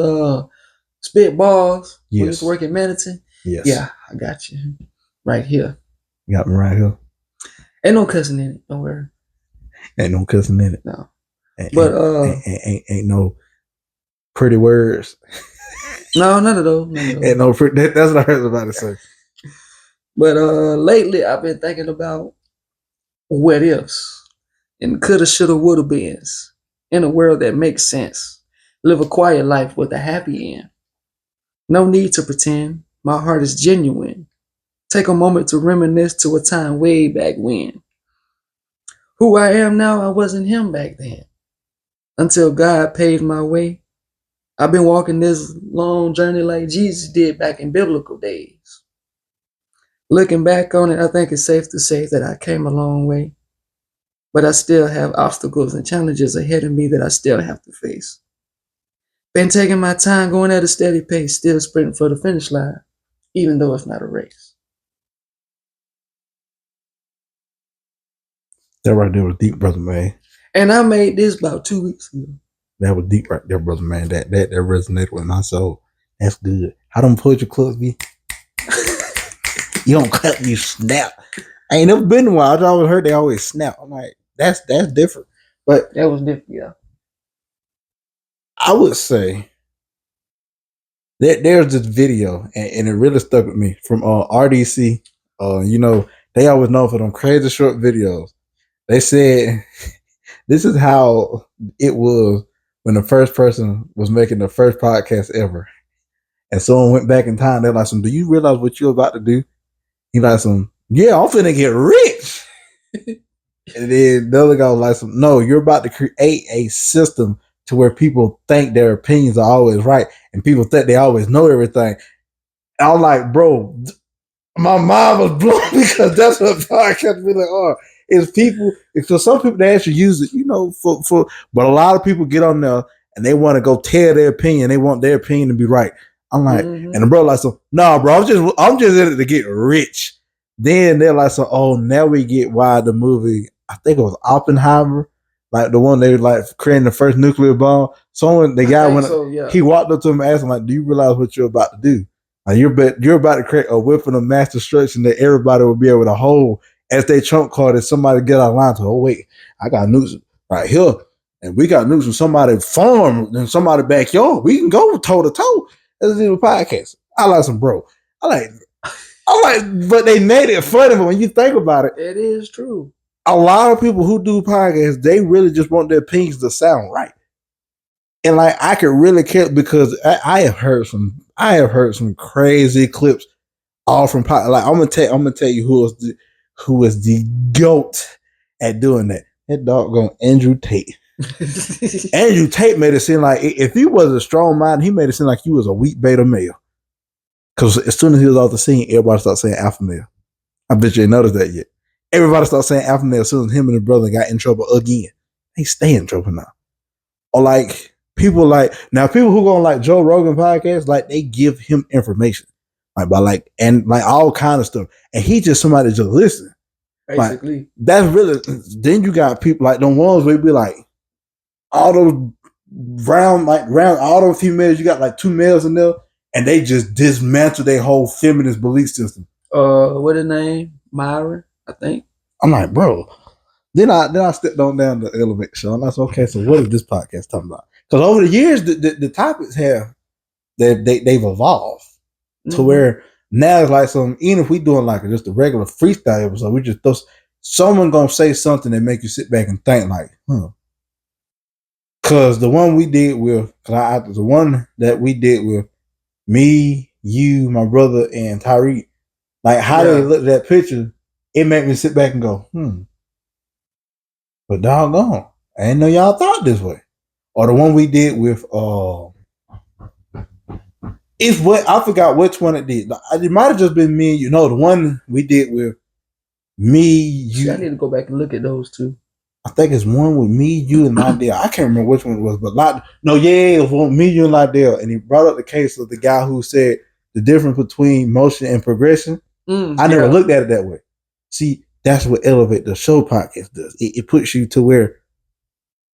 spit balls when we used to work at Manatee? Yes. Yeah, I got you right here. You got me right here. Ain't no cussing in it. Don't worry. Ain't no cussing in it. No. Ain't no pretty words. No, none of those. Ain't no pretty. That's what I heard about to say. But lately I've been thinking about what ifs and coulda, shoulda, woulda beens in a world that makes sense. Live a quiet life with a happy end. No need to pretend. My heart is genuine. Take a moment to reminisce to a time way back when. Who I am now, I wasn't him back then. Until God paved my way. I've been walking this long journey like Jesus did back in biblical days. Looking back on it, I think it's safe to say that I came a long way. But I still have obstacles and challenges ahead of me that I still have to face. Been taking my time, going at a steady pace, still sprinting for the finish line, even though it's not a race. That right there was deep, brother man. And I made this about 2 weeks ago. That was deep right there, brother man. That resonated with my soul. That's good. How them poetry clubs be? You don't cut, you snap. I ain't never been to one. I always heard they always snap. I'm like, that's different. But that was different, yeah. I would say that there's this video, and it really stuck with me, from RDC. They always know for them crazy short videos. They said this is how it was when the first person was making the first podcast ever. and someone went back in time. They're like, "Do you realize what you're about to do?" He like, "Yeah, I'm finna get rich." And then the other guy was like, "No, you're about to create a system to where people think their opinions are always right, and people think they always know everything." And I'm like, bro, my mind was blown because that's what podcasts really are. Is people, so some people they actually use it, for but a lot of people get on there and they want to go tell their opinion. They want their opinion to be right. I'm like, and the bro like, nah, bro, I'm just in it to get rich. Then they're like, oh, now we get why the movie, I think it was Oppenheimer, like the one they were like creating the first nuclear bomb. The guy went, he walked up to him and asked him like, do you realize what you're about to do? Like you're about to create a weapon of mass destruction that everybody will be able to hold as they trump card. If somebody get out of line to, oh wait, I got nukes right here, and we got nukes from somebody's farm and somebody's backyard. We can go toe to toe. Let's do a podcast. I like some bro. I like, but they made it funny. But when you think about it, it is true. A lot of people who do podcasts, they really just want their opinions to sound right. And like I could really care because I have heard some crazy clips all from like I'm gonna tell you who is the GOAT at doing that. That doggone Andrew Tate. Andrew Tate made it seem like if he was a strong mind, he made it seem like he was a weak beta male. Because as soon as he was off the scene, everybody started saying alpha male. I bet you ain't noticed that yet. Everybody started saying alpha male as soon as him and his brother got in trouble again. They stay in trouble now. Or like people who go on like Joe Rogan podcast, like they give him information. Like by and all kind of stuff. And he just somebody just listen. Basically. Like, that's really, then you got people like the ones where you be like all those round all those females, you got like 2 males in there, and they just dismantle their whole feminist belief system. What her name? Myra, I think. I'm like, bro. Then I stepped on down the elevator show, and I said, okay, so what is this podcast talking about? Because over the years, the topics they've evolved to where now it's like even if we doing like just a regular freestyle episode, we just someone gonna say something that make you sit back and think like, Because the one we did with, the one that we did with me, you, my brother, and Tyreek, like how they looked at that picture, it made me sit back and go, but doggone, I didn't know y'all thought this way. Or the one we did with, it's what I forgot which one it did. It might have just been me and you. No, the one we did with me, you. See, I need to go back and look at those two. I think it's one with me, you, and Lydell. I can't remember which one it was, but it was one me, you, and Lydell. And he brought up the case of the guy who said the difference between motion and progression. I never looked at it that way. See, that's what Elevate the Show podcast does. It puts you to where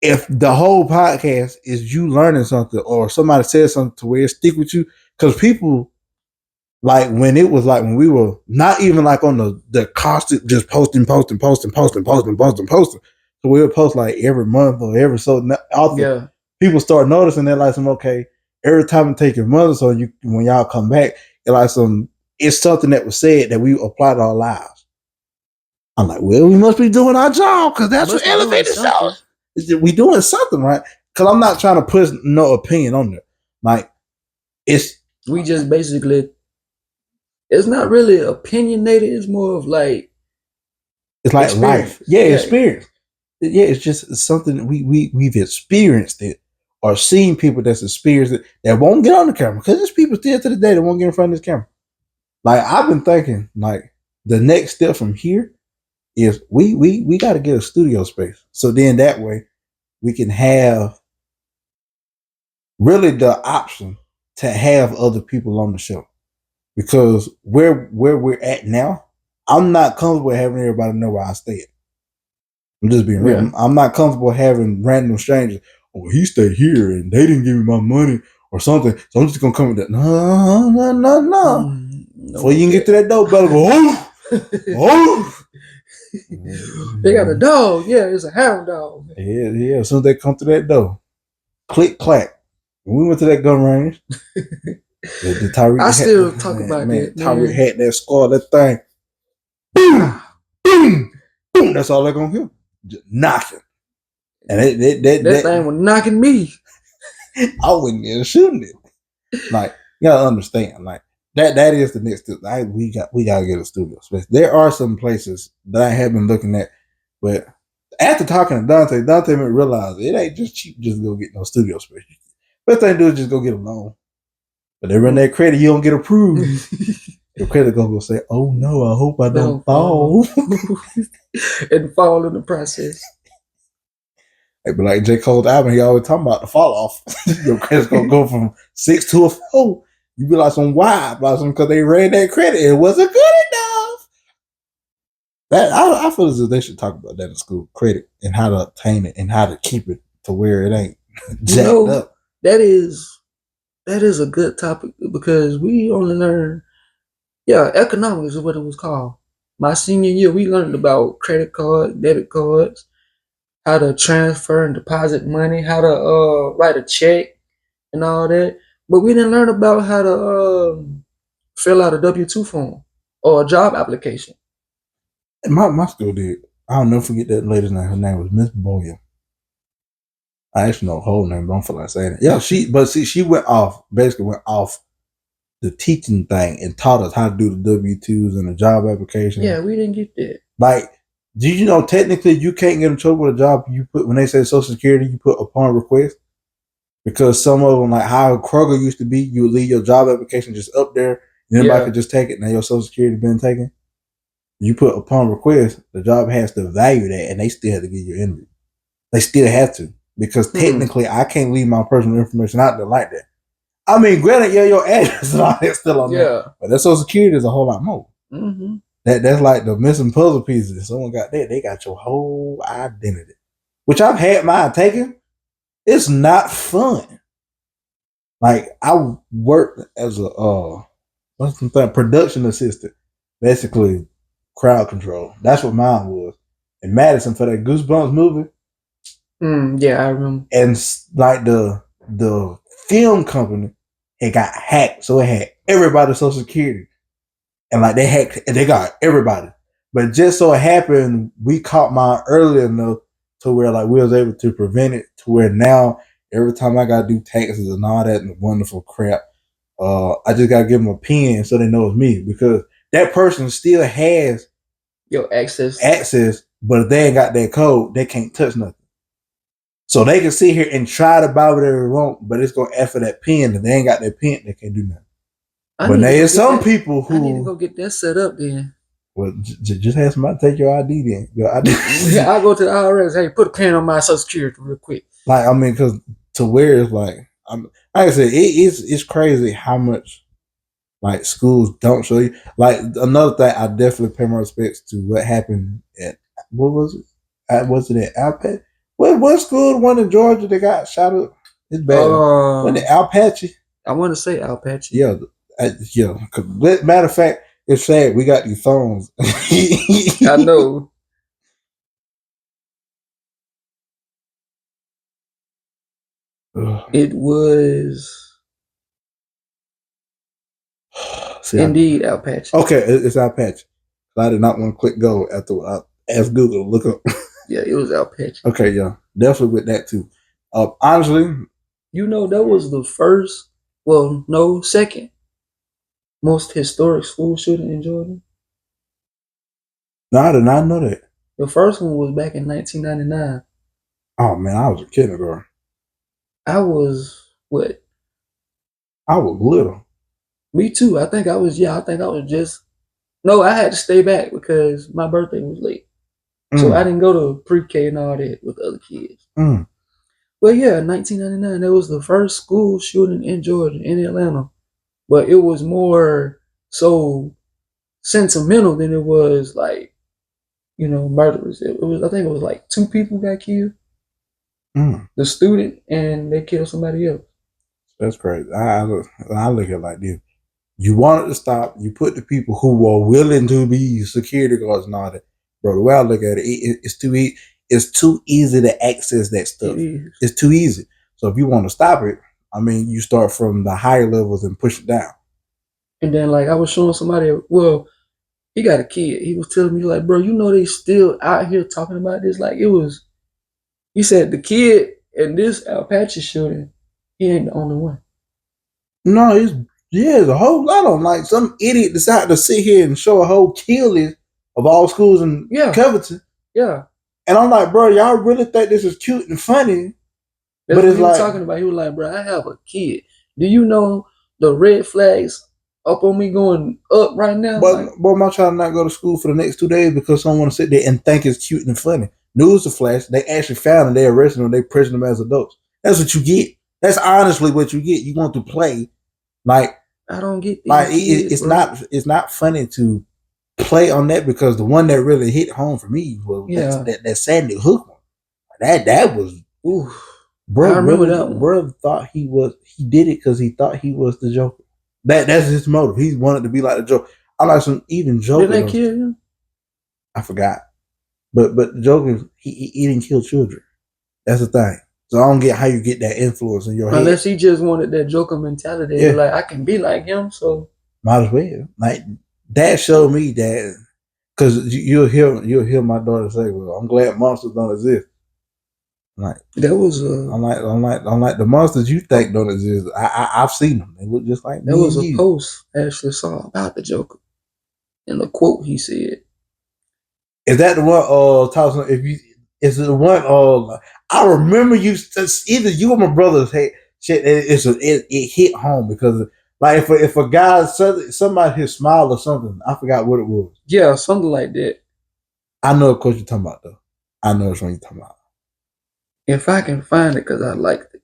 if the whole podcast is you learning something or somebody says something to where it stick with you, because people like when we were not even like on the constant just posting. So we would post like every month or every so often. People start noticing that like okay, every time it take a month or so, when y'all come back, it's something that was said that we apply to our lives. I'm like, well, we must be doing our job because that's what Elevated Shows. We doing something, right? Because I'm not trying to put no opinion on there. Like we just basically, it's not really opinionated. It's more of like, it's like experience. Life, experience. Yeah, it's just something we've experienced it or seen people that's experienced it that won't get on the camera because there's people still to the day that won't get in front of this camera. Like I've been thinking, like the next step from here is we got to get a studio space. So then that way we can have really the option to have other people on the show. Because where we're at now, I'm not comfortable having everybody know where I stay at. I'm just being real. I'm not comfortable having random strangers. Oh, he stayed here and they didn't give me my money or something. So I'm just gonna come with that. No. Before you can get to that door, better go. Oh. They got a dog. Yeah, it's a hound dog. Yeah. As soon as they come to that door, click clack. When we went to that gun range, the Tyreek. I still talk about that. Tyreek had that scar, that thing. Boom, boom, boom. That's all they're gonna hear. Just knocking. And that thing was knocking me. I wasn't even shooting it. Like You gotta understand, like that is the next step. We gotta get a studio space. There are some places that I have been looking at, but after talking to Dante made me realize it ain't just cheap just go get no studio space. Best thing to do is just go get a loan. But they run that credit, you don't get approved. Your credit gonna go say, "Oh no, I hope I don't fall." And fall in the process. Hey, but like J. Cole's album, he always talking about the fall off. Your credit's gonna go from 6 to a 4. You be like some why, because they ran that credit. It wasn't good enough. That I feel as if they should talk about that in school, credit and how to obtain it and how to keep it to where it ain't jacked up. That is a good topic because we only learn, economics is what it was called. My senior year, we learned about credit cards, debit cards, how to transfer and deposit money, how to write a check and all that. But we didn't learn about how to fill out a W-2 form or a job application. My school did. I'll never forget that lady's name. Her name was Miss Boyer. I actually know her whole name, but I don't feel like saying it. Yeah, she went off the teaching thing and taught us how to do the W-2s and the job application. Yeah, we didn't get that. Like, do you know technically you can't get in trouble with a job you put when they say Social Security, you put upon request? Because some of them, like how Kroger used to be, you would leave your job application just up there, and anybody could just take it. Now your Social Security been taken. You put upon request, the job has to value that, and they still have to give you an interview. They still have to, because technically I can't leave my personal information out there like that. I mean, granted, your address and all that's still on there, but that Social Security is a whole lot more. Mm-hmm. That's like the missing puzzle pieces. If someone got that, they got your whole identity, which I've had mine taken. It's not fun. Like I worked as a production assistant, basically crowd control. That's what mine was in Madison for that Goosebumps movie. Yeah, I remember. And like the film company, it got hacked, so it had everybody's Social Security, and like they got everybody. But just so it happened, we caught mine early enough to where like we was able to prevent it. To where now every time I gotta do taxes and all that and wonderful crap, I just gotta give them a pin so they know it's me, because that person still has your access, but if they ain't got that code, they can't touch nothing. So they can sit here and try to buy whatever they want, but it's gonna ask for that pin. If they ain't got that pin, they can't do nothing. But there's some people who I need to go get that set up then. Well, just have somebody take your ID then. Your ID. Yeah, I go to the IRS. Hey, put a pin on my Social Security real quick. Like, I mean, because to where it's like I said, it's crazy how much like schools don't show you. Like another thing, I definitely pay my respects to what happened at what was it? Was it at Alpatch? What school? The one in Georgia that got shot up? It's bad. Was it Alpatch? I want to say Alpatch. Yeah, yeah. Matter of fact, it's sad. We got these phones. I know. It was indeed Alpatch. Okay, it's Alpatch. I did not want to click go after I asked Google to look up. Yeah, it was Alpatch. Okay, yeah, definitely with that too. Honestly, that was the second most historic school shooting in Georgia. No, I did not know that. The first one was back in 1999. Oh man, I was a kindergarten. I was what? I was little. Me too. I think I was just. No, I had to stay back because my birthday was late. So I didn't go to pre-K and all that with other kids. But yeah, 1999, that was the first school shooting in Georgia, in Atlanta. But it was more so sentimental than it was like, murderous. I think it was like 2 people got killed. The student, and they killed somebody else. That's crazy. I look at it like this. You want it to stop. You put the people who were willing to be security guards and all that. Bro, the way I look at it, it's too easy. It's too easy to access that stuff. It's too easy. So if you want to stop it, I mean, you start from the higher levels and push it down. And then, like, I was showing somebody, he got a kid. He was telling me, like, bro, they still out here talking about this. Like, he said the kid in this Alpatch shooting, he ain't the only one. No, Yeah, there's a whole lot of them. Like some idiot decided to sit here and show a whole kill list of all schools in Covington. Yeah. And I'm like, bro, y'all really think this is cute and funny? That's what he was talking about. He was like, bro, I have a kid. Do you know the red flags up on me going up right now? But my child not go to school for the next 2 days because someone want to sit there and think it's cute and funny. News to flash, they actually found him, they arrested him, they prison them as adults. That's what you get. That's honestly what you get. You want to play like I don't get these like kids, it's not funny to play on that because the one that really hit home for me was that Sandy Hook one. That was bro. I remember that one. Bro thought he did it because he thought he was the Joker. That's his motive. He wanted to be like the Joker. I like some even Joker. Didn't they kill him? I forgot. But the Joker, he didn't kill children. That's the thing. So I don't get how you get that influence in your head. Unless he just wanted that Joker mentality. Yeah. Like, I can be like him, so. Might as well. Like, that showed me that. Because you'll hear my daughter say, well, I'm glad monsters don't exist. Like, that was I'm like the monsters you think don't exist. I've seen them. They look just like me. There was a post I actually saw about the Joker. In the quote he said. Is that the one talking is it the one I remember you either you or my brothers hey shit it hit home because like if a guy somebody his smile or something, I forgot what it was. Yeah, something like that. I know of course you're talking about though. I know which one you're talking about. If I can find it because I liked it.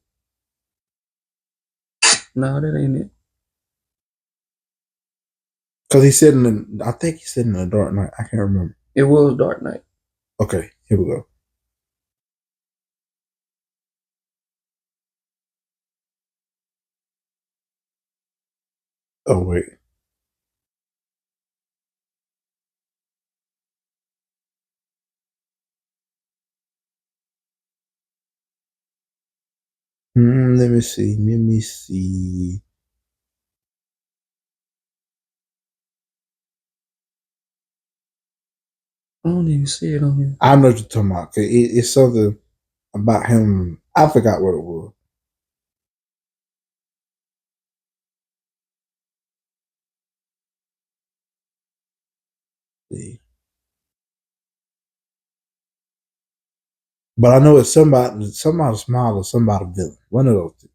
No, that ain't it. Because he's sitting in I think he's sitting in a Dark Knight. I can't remember. It was Dark Knight. Okay, here we go. Oh wait. Let me see. I don't even see it on here. I know what you're talking about. It's something about him. I forgot what it was. See. But I know it's somebody smile or somebody villain. One of those two.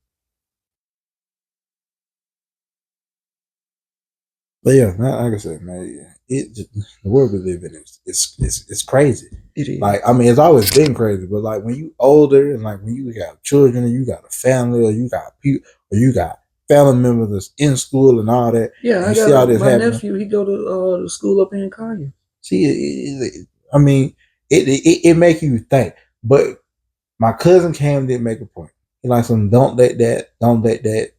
But yeah, like I said, man, the world we live in it's crazy. It is. Like I mean, it's always been crazy, but like when you older and like when you got children and you got a family or you got people or you got family members that's in school and all that. Yeah, I got my nephew. He go to school up in Collier. See, I mean, it make you think. But my cousin Cam did make a point. He like some don't let that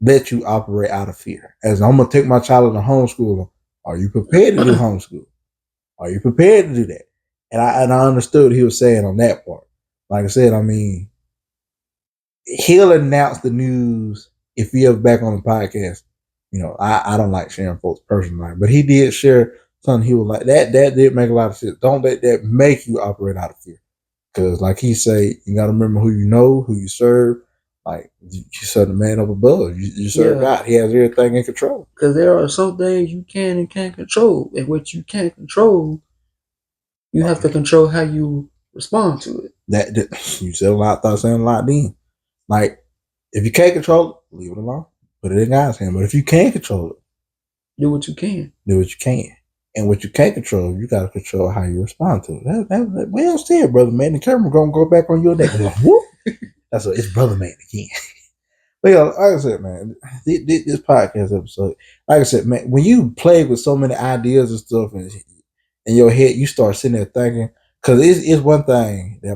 let you operate out of fear. As I'm gonna take my child to homeschool. Are you prepared to do homeschool? Are you prepared to do that? And I understood what he was saying on that part. Like I said, I mean, he'll announce the news if he ever back on the podcast. You know, I don't like sharing folks' personal life, but he did share something. He was like that did make a lot of sense. Don't let that make you operate out of fear. Because like he say, you gotta remember who you know, who you serve. Like you serve the man up above. You serve God. He has everything in control. Because there are some things you can and can't control. And what you can't control, you have to control how you respond to it. That you said a lot, thought saying a lot then. Like, if you can't control it, leave it alone. Put it in God's hand. But if you can control it, do what you can. Do what you can. And what you can't control, you got to control how you respond to it. That well said, brother man. The camera gonna go back on your neck. That's what it's brother man again. But yeah, like I said, man, this podcast episode, like I said, man, when you play with so many ideas and stuff in your head, you start sitting there thinking. Because it's one thing that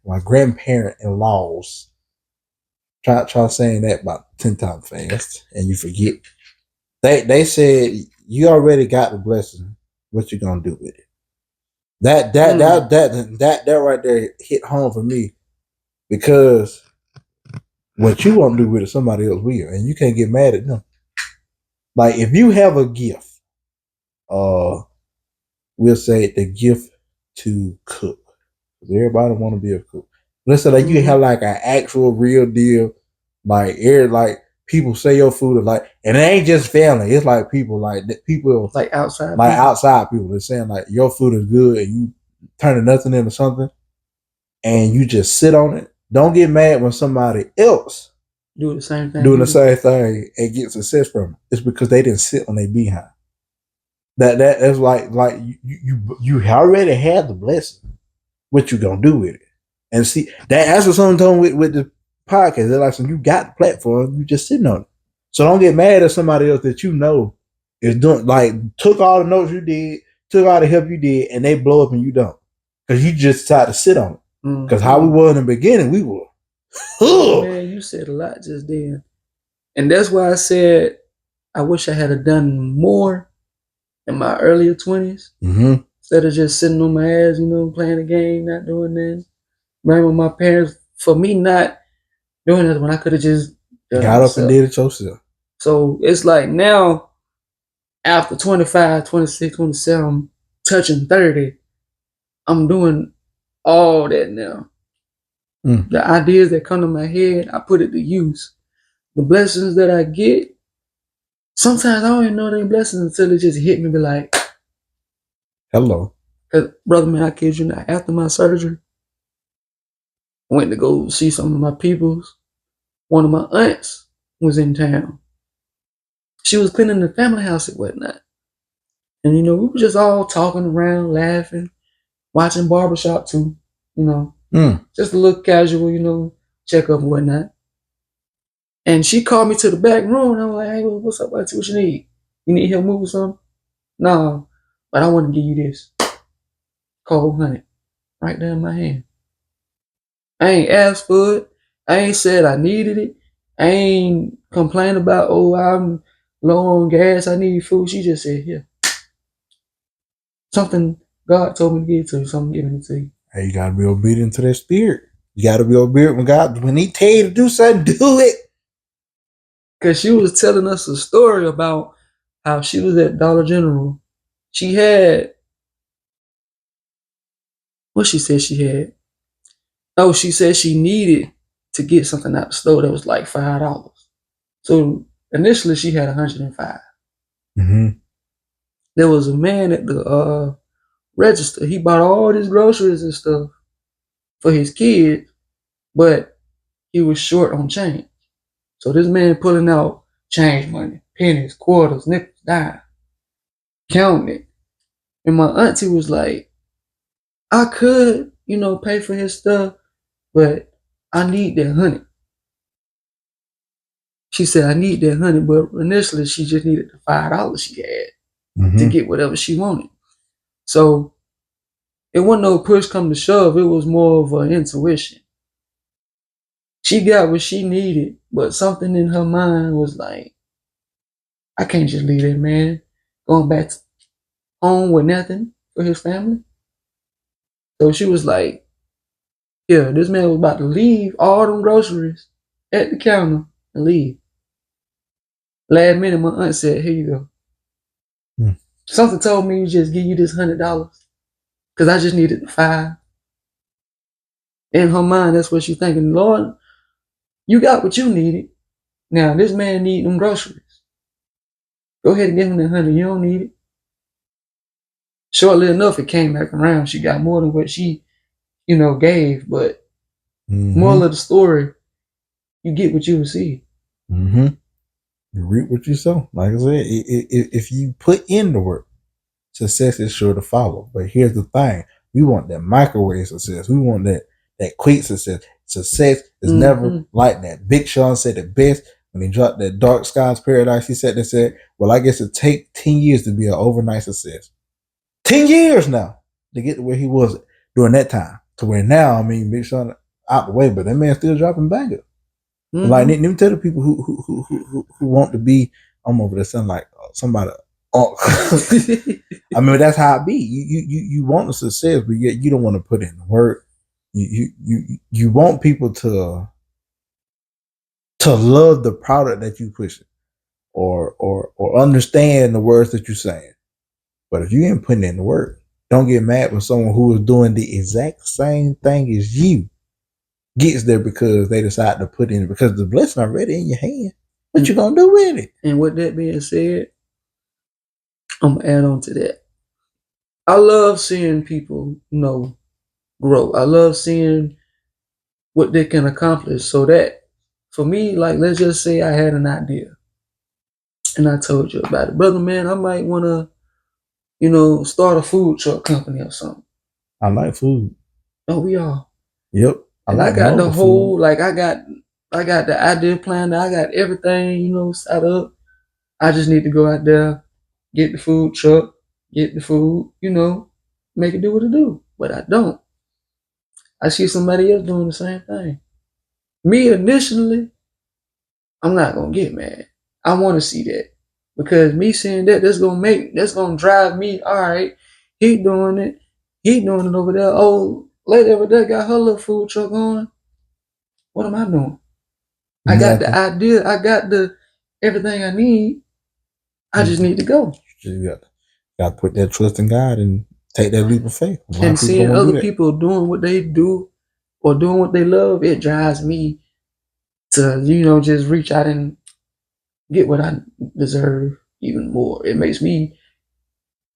my grandparent-in-laws, try saying that about 10 times fast, and you forget. They said you already got the blessing. What you gonna do with it? That right there hit home for me because what you want to do with it, somebody else will, and you can't get mad at them. Like if you have a gift, we'll say the gift to cook. Everybody want to be a cook. Let's say like you have like an actual real deal, like people say your food is like, and it ain't just family. It's like people like outside outside people. They're saying like your food is good, and you turn nothing into something, and you just sit on it. Don't get mad when somebody else doing the same thing and get success from it. It's because they didn't sit on their behind. That's like you already had the blessing. What you gonna do with it? And see that's what someone told me with the podcast. They're like, so you got the platform, you just sitting on it. So don't get mad at somebody else that you know is doing like took all the notes you did, took all the help you did, and they blow up and you don't. Because you just decided to sit on it. Because how we were in the beginning, we were. Man, you said a lot just then. And that's why I said I wish I had done more in my earlier 20s. Instead of just sitting on my ass, playing a game, not doing that. Remember my parents, for me not doing that when I could have just got up and did it yourself. So it's like now, after 25, 26, 27, touching 30, I'm doing all that now. The ideas that come to my head, I put it to use. The blessings that I get, sometimes I don't even know they're blessings until it just hit me, be like, hello. Because, brother, man, I kid you not, after my surgery, I went to go see some of my peoples. One of my aunts was in town. She was cleaning the family house and whatnot. And, we were just all talking around, laughing, watching barbershop too, just a little casual, checkup and whatnot. And she called me to the back room, and I'm like, hey, what's up, auntie? What you need? You need help moving something? No, but I want to give you this. Cold honey. Right there in my hand. I ain't asked for it. I ain't said I needed it. I ain't complained about, I'm low on gas. I need food. She just said, here. Something God told me to give it to you, so I'm giving it to you. Hey, you gotta be obedient to that spirit. You gotta be obedient when He tell you to do something, do it. Because she was telling us a story about how she was at Dollar General. She had, what she said she had? Oh, she said she needed to get something out the store that was like $5. So initially she had 105. There was a man at the register. He bought all these groceries and stuff for his kids, but he was short on change. So this man pulling out change money, pennies, quarters, nickels, dimes, counting it. And my auntie was like, I could, pay for his stuff, but I need that honey. She said, I need that honey, but initially she just needed the $5 she had to get whatever she wanted. So it wasn't no push come to shove. It was more of an intuition. She got what she needed, but something in her mind was like, I can't just leave that man going back home with nothing for his family. So she was like, yeah, this man was about to leave all them groceries at the counter and leave. Last minute, my aunt said, here you go. Something told me to just give you this $100 because I just needed the $5. In her mind, that's what she's thinking. Lord, you got what you needed. Now, this man need them groceries. Go ahead and give him the $100. You don't need it. Shortly enough, it came back around. She got more than what she, gave. But moral of the story, you get what you receive. You reap what you sow. Like I said, if you put in the work, success is sure to follow. But here's the thing. We want that microwave success. We want that quick success. Success is never like that. Big Sean said it best when he dropped that Dark Skies Paradise. He said, well, I guess it take 10 years to be an overnight success. 10 years now to get to where he was during that time. To where now, Big Sean out the way, but that man still dropping bangers. Like, let me tell the people who want to be, I'm over there sounding like somebody. That's how it be. You want the success, but yet you don't want to put in the work. You want people to love the product that you pushing, or understand the words that you're saying. But if you ain't putting in the work, don't get mad when someone who is doing the exact same thing as you gets there because they decide to put in, because the blessing already in your hand. What you gonna do with it? And with that being said, I'm gonna add on to that. I love seeing people, grow. I love seeing what they can accomplish. So that for me, like let's just say I had an idea and I told you about it. Brother man, I might wanna, start a food truck company or something. I like food. Oh, we all. Yep. And I got the whole food. I got the idea plan, I got everything, set up. I just need to go out there, get the food truck, get the food, make it do what it do. But I don't. I see somebody else doing the same thing. Me initially, I'm not gonna get mad. I want to see that because me seeing that's gonna drive me. All right, he doing it over there. Oh, lady over there got her little food truck on. What am I doing? I got the idea. I got the everything I need. I just need to go. You got to put that trust in God and take that leap of faith. And seeing other people doing what they do or doing what they love, it drives me to, just reach out and get what I deserve even more. It makes me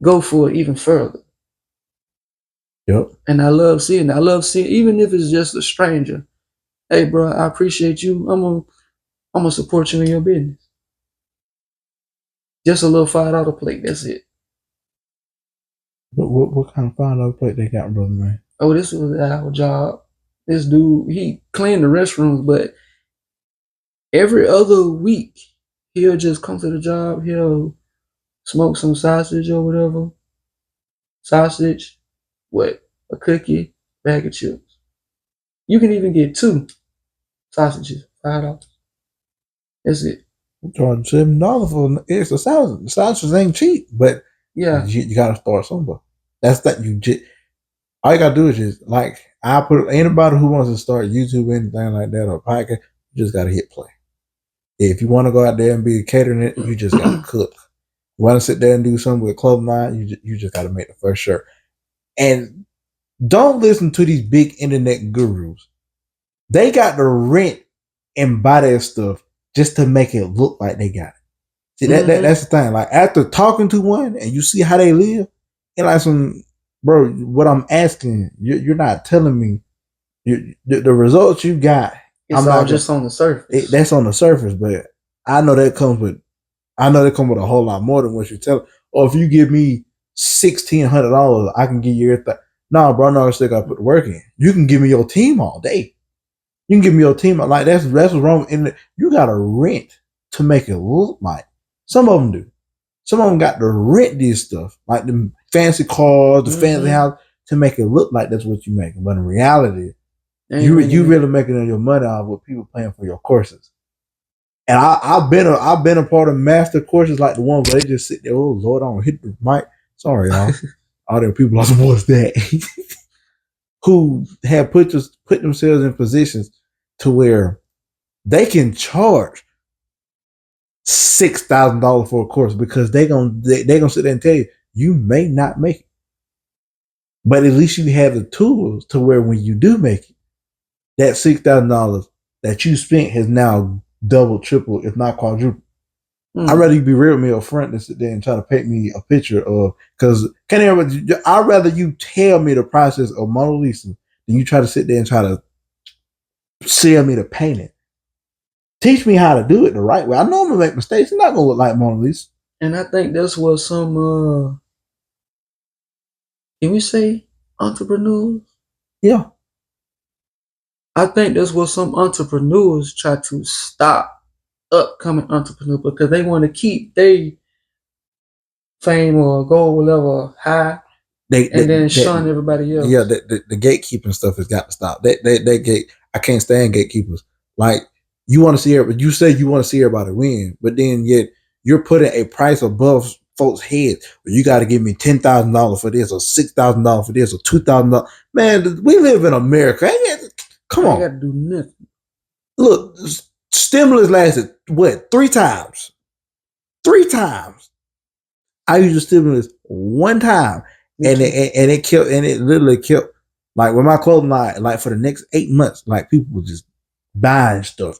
go for it even further. Yep. And I love seeing even if it's just a stranger. Hey, bro, I appreciate you. I'm gonna support you in your business. Just a little $5 plate. That's it. What kind of $5 plate they got, brother man? Oh, this was at our job. This dude, he cleaned the restrooms, but every other week he'll just come to the job. He'll smoke some sausage or whatever. Sausage, a cookie, bag of chips. You can even get 2 sausages, $5. That's it. I'm charging $7 for an extra sausage. Sausages ain't cheap, but yeah, you gotta start somewhere. That's that you just. All you gotta do is just like I put anybody who wants to start YouTube or anything like that or podcast, you just gotta hit play. If you want to go out there and be catering it, you just gotta cook. You want to sit there and do something with clothing line, you just gotta make the first shirt. And don't listen to these big internet gurus. They got to rent and buy that stuff just to make it look like they got it. See that's the thing. Like after talking to one and you see how they live, and like bro, what I'm asking, you're not telling me the results you got. It's all just on the surface. That's on the surface, but I know that comes with a whole lot more than what you tell. Or if you give me $1,600, I can give you everything. No, bro, no, I still got to put the work in. You can give me your team all day. You can give me your team like that's what's wrong. You got to rent to make it look like. Some of them do. Some of them got to rent this stuff, like the fancy cars, the fancy house, to make it look like that's what you're making. But in reality, you really making your money off with people paying for your courses. And I've been a part of master courses like the one where they just sit there. Oh Lord, I don't hit the mic. Sorry, y'all. All them people are what's that who have put themselves in positions to where they can charge $6,000 for a course because they gonna sit there and tell you may not make it, but at least you have the tools to where when you do make it, that $6,000 that you spent has now double, triple, if not quadruple. I'd rather you be real with me up front than sit there and try to paint me a picture of because I'd rather you tell me the process of Mona Lisa than you try to sit there and try to sell me the painting. Teach me how to do it the right way. I know I'm gonna make mistakes. It's not gonna look like Mona Lisa. And I think that's what some can we say entrepreneurs? Yeah. I think that's what some entrepreneurs try to stop upcoming entrepreneurs because they want to keep their fame or goal, whatever, high. And then shun everybody else. Yeah, the gatekeeping stuff has got to stop. That gate, I can't stand gatekeepers. Like you want to see everybody, you say you want to see everybody win, but then yet you're putting a price above folks' heads. You got to give me $10,000 for this, or $6,000 for this, or $2,000. Man, we live in America. Come on, I got to do nothing. Look, stimulus lasted what 3 times. 3 times. I used the stimulus 1 time. And it literally kept like with my clothing line, like for the next 8 months, like people were just buying stuff.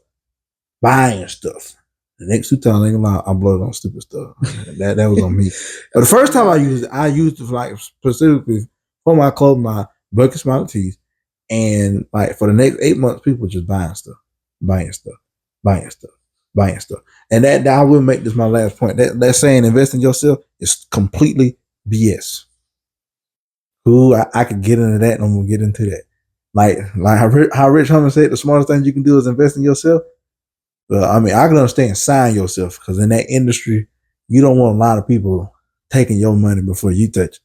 The next 2 times, I ain't gonna lie, I blow it on stupid stuff. That was on me. But the first time I used it for like specifically for my clothes, my buckets, my teeth, and like for the next 8 months, people were just buying stuff, buying stuff, buying stuff, buying stuff. And that I will make this my last point. That saying invest in yourself is completely BS. Who I could get into that, and I'm gonna get into that. Like how Rich Homie said, the smartest thing you can do is invest in yourself. Well, I mean, I can understand sign yourself because in that industry, you don't want a lot of people taking your money before you touch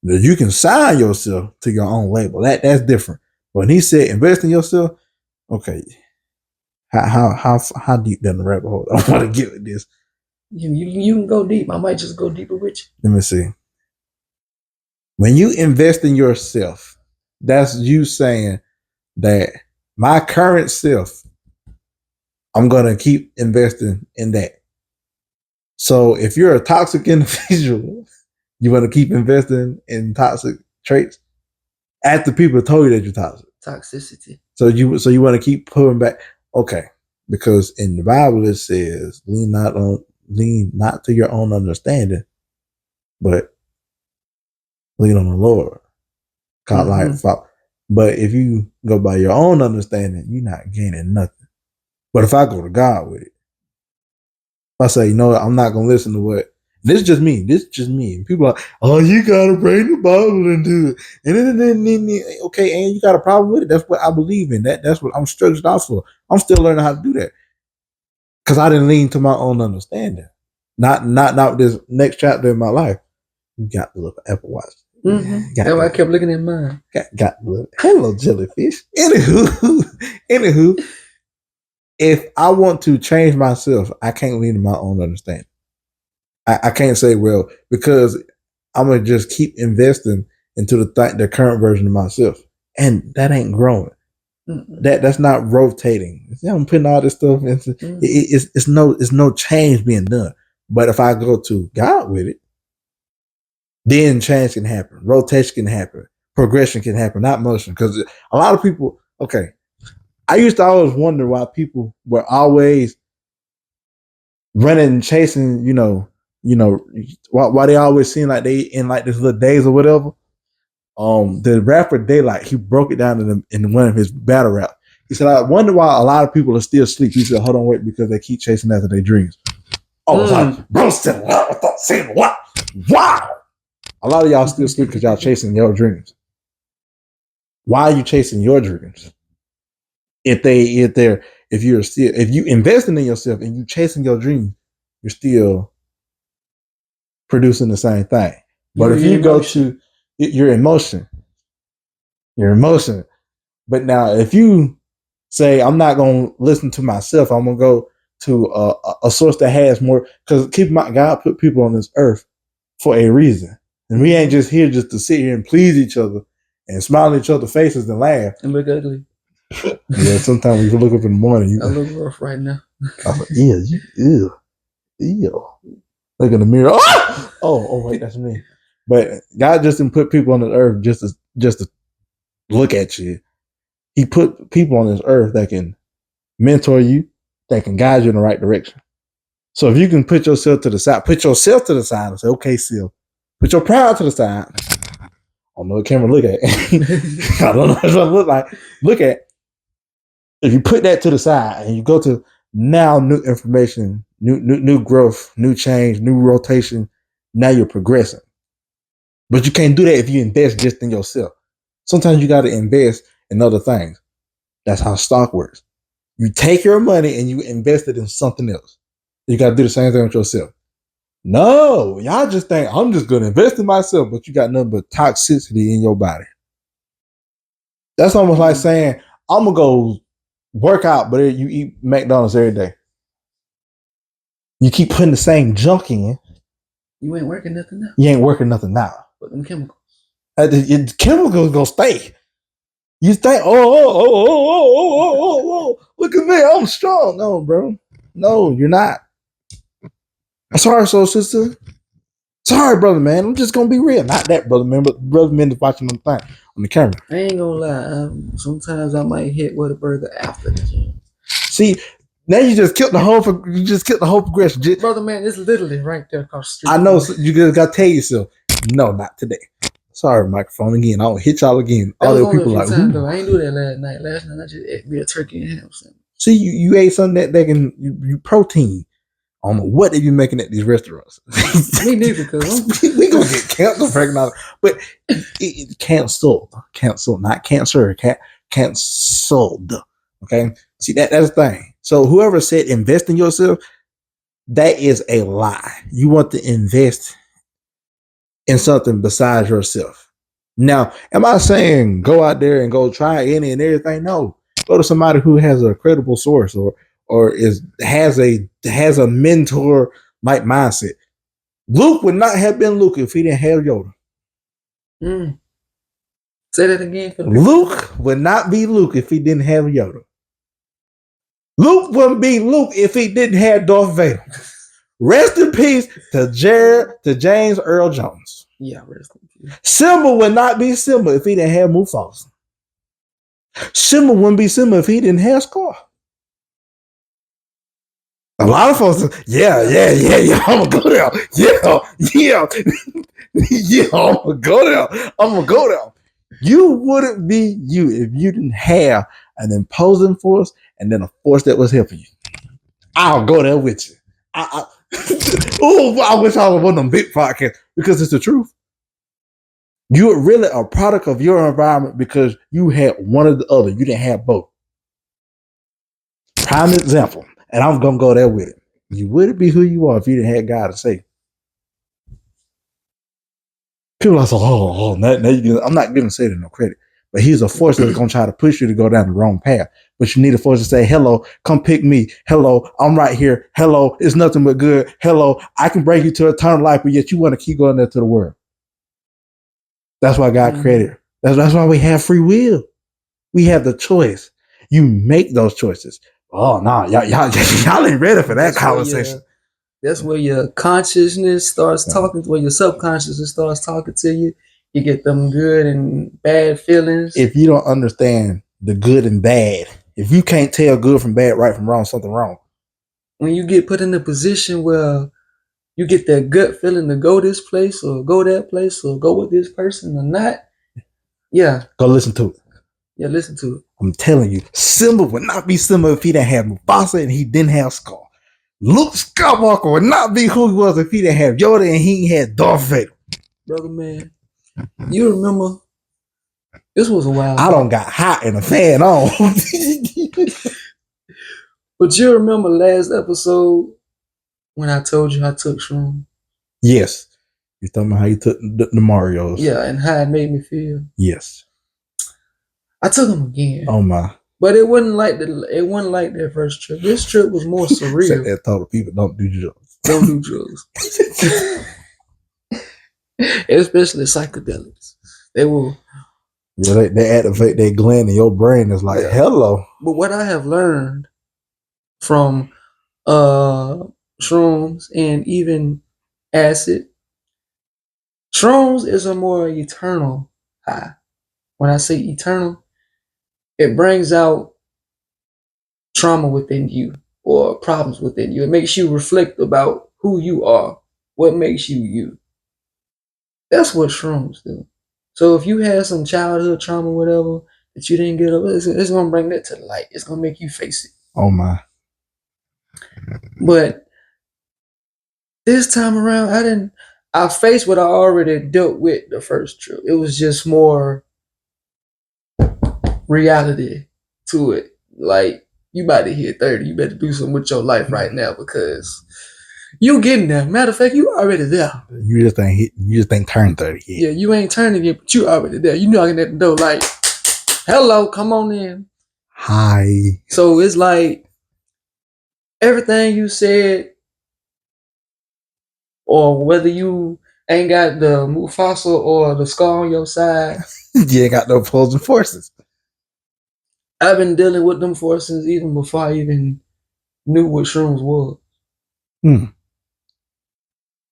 it. You can sign yourself to your own label. That's different. When he said invest in yourself, okay, how deep down the rabbit hole I want to get with this? You can go deep. I might just go deeper with you. Let me see. When you invest in yourself, that's you saying that my current self, I'm going to keep investing in that. So if you're a toxic individual, you want to keep investing in toxic traits after people told you that you're toxic. Toxicity. So you want to keep pulling back. Okay. Because in the Bible it says, lean not to your own understanding, but lean on the Lord. But if you go by your own understanding, you're not gaining nothing. But if I go to God with it, if I say, you know what, I'm not going to listen to what, this is just me. And people are like, oh, you got to bring the Bible into it. And then, okay, and you got a problem with it. That's what I believe in. That's what I'm stretched out for. I'm still learning how to do that. Because I didn't lean to my own understanding. Not this next chapter in my life. You got to look at Apple Watch. Mm-hmm. That's why I kept looking at mine. Got to look. Hello, jellyfish. Anywho, if I want to change myself, I can't lean to my own understanding. I can't say, well, because I'm going to just keep investing into the current version of myself. And that ain't growing. Mm-hmm. That's not rotating. See, I'm putting all this stuff into it's no change being done. But if I go to God with it, then change can happen. Rotation can happen. Progression can happen, not motion. Because a lot of people, okay, I used to always wonder why people were always running and chasing, why they always seem like they in like this little days or whatever. The rapper Daylight, he broke it down in one of his battle rap. He said, I wonder why a lot of people are still asleep. He said, hold on, wait, because they keep chasing after their dreams. I was like, bro, saying what? Wow. A lot of y'all still sleep because y'all chasing your dreams. Why are you chasing your dreams? If you investing in yourself and you chasing your dream, you're still producing the same thing. But if you go to your emotion. But now if you say, I'm not going to listen to myself, I'm going to go to a source that has more, because keep in mind, God put people on this earth for a reason. And we ain't just here just to sit here and please each other and smile in each other's faces and laugh. And look ugly. Yeah, sometimes we can look up in the morning. I look rough right now. Ew. Look in the mirror. Oh, wait, that's me. But God just didn't put people on this earth just to look at you. He put people on this earth that can mentor you, that can guide you in the right direction. So if you can put yourself to the side and say, okay, Sil, put your pride to the side. I don't know what camera look at. I don't know what it look like. Look at. If you put that to the side and you go to now new information, new growth, new change, new rotation, now you're progressing. But you can't do that if you invest just in yourself. Sometimes you got to invest in other things. That's how stock works. You take your money and you invest it in something else. You got to do the same thing with yourself. No, y'all just think I'm just going to invest in myself, but you got nothing but toxicity in your body. That's almost like saying, I'm going to go work out, but you eat McDonald's every day. You keep putting the same junk in. You ain't working nothing now. You ain't working nothing now. But them chemicals. The chemicals going to stay. You think, look at me, I'm strong. No, bro. No, you're not. Sorry, soul sister. Sorry, brother, man. I'm just going to be real. Not that, brother, man, but brother, man, is watching on the camera. I ain't going to lie. Sometimes I might hit with a burger after the gym. See, Now you just killed the whole progression. Brother, man, it's literally right there across the street. I know, so you just got to tell yourself, no, not today. Sorry, microphone again. I'll hit y'all again. All the people like, though. I ain't do that last night. Last night I just ate me a turkey and ham sandwich. See, you ate something that can you protein. I don't know what they be making at these restaurants. Me neither, because we gonna get canceled for now. But it canceled, not cancer, canceled. Okay, see that's the thing. So whoever said invest in yourself, that is a lie. You want to invest in something besides yourself. Now, am I saying go out there and go try any and everything? No, go to somebody who has a credible source or has a mentor like mindset. Luke would not have been Luke if he didn't have Yoda. Say that again. Luke would not be Luke if he didn't have Yoda. Luke wouldn't be Luke if he didn't have Darth Vader. Rest in peace to James Earl Jones. Yeah, rest in peace. Simba would not be Simba if he didn't have Mufasa. Simba wouldn't be Simba if he didn't have Scar. A lot of folks, yeah, I'm gonna go there. Yeah, I'm gonna go there. You wouldn't be you if you didn't have an imposing force and then a force that was helping you. I'll go there with you. I wish I was one of them big podcasts because it's the truth. You're really a product of your environment because you had one or the other. You didn't have both. Prime example. And I'm going to go there with it. You wouldn't be who you are if you didn't have God to say. People are so, I'm not giving Satan no credit. But he's a force that's going to try to push you to go down the wrong path. But you need a force to say, hello, come pick me. Hello, I'm right here. Hello, it's nothing but good. Hello, I can bring you to eternal life, but yet you want to keep going there to the world. That's why God created. That's why we have free will. We have the choice. You make those choices. Oh no, y'all ain't ready for that conversation. That's where your consciousness starts talking, where your subconsciousness starts talking to you. You get them good and bad feelings. If you don't understand the good and bad, if you can't tell good from bad, right from wrong, something wrong. When you get put in a position where you get that gut feeling to go this place or go that place or go with this person or not, yeah. Go listen to it. Yeah, listen to it. I'm telling you, Simba would not be Simba if he didn't have Mufasa and he didn't have Scar. Luke Skywalker would not be who he was if he didn't have Yoda and he had Darth Vader. Brother, man, you remember, this was a while I don't got hot and a fan on. But you remember last episode when I told you I took shrooms? Yes. You're talking about how you took the Marios. Yeah, and how it made me feel. Yes. I took them again. Oh my! But it wasn't like that first trip. This trip was more surreal. Said that told people don't do drugs. Don't do drugs. Especially psychedelics. They will. Yeah, they activate their gland in your brain. It's like hello. But what I have learned from shrooms and even acid, shrooms is a more eternal high. When I say eternal, it brings out trauma within you or problems within you. It makes you reflect about who you are, what makes you you. That's what shrooms do. So if you had some childhood trauma, whatever, that you didn't get over, it's going to bring that to the light. It's going to make you face it. Oh my. But this time around, I faced what I already dealt with the first trip. It was just more reality to it. Like, you about to hit 30. You better do something with your life right now because you getting there. Matter of fact, you already there. You just ain't turned 30 yet. Yeah, you ain't turning yet, but you already there. You knocking at the door like, hello, come on in. Hi. So it's like everything you said, or whether you ain't got the Mufasa or the Scar on your side. You ain't got no opposing forces. I've been dealing with them forces even before I even knew what shrooms was.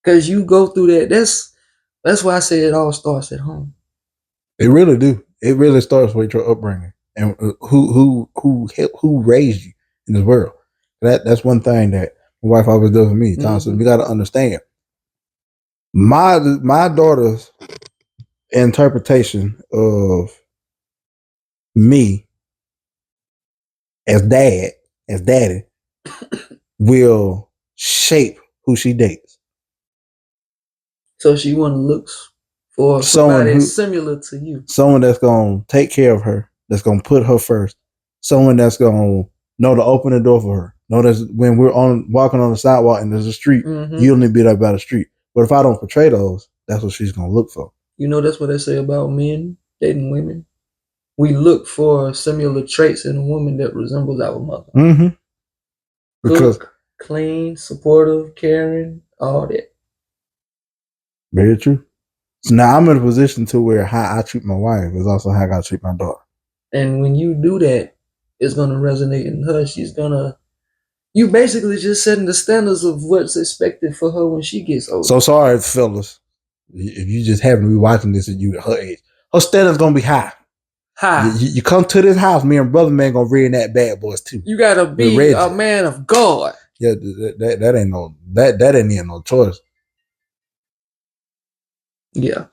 Because you go through that. That's why I say it all starts at home. It really do. It really starts with your upbringing and who raised you in this world. That's one thing that my wife always does for me. Thompson, we got to understand. My daughter's interpretation of me as daddy, will shape who she dates. So she want to look for somebody similar to you. Someone that's going to take care of her, that's going to put her first. Someone that's going to know to open the door for her. Know that when we're walking on the sidewalk and there's a street, you don't need to be there by the street. But if I don't portray those, that's what she's going to look for. You know, that's what they say about men dating women. We look for similar traits in a woman that resembles our mother. Mm-hmm. Because cook, clean, supportive, caring, all that. Very true. So now I'm in a position to where how I treat my wife is also how I gotta treat my daughter. And when you do that, it's gonna resonate in her. You basically just setting the standards of what's expected for her when she gets older. So sorry, fellas, if you just happen to be watching this and you at her age, her standards gonna be high. You come to this house, me and brother man gonna read that bad boys too. You gotta be a man of God. Yeah, that ain't no that ain't even no choice. Yeah,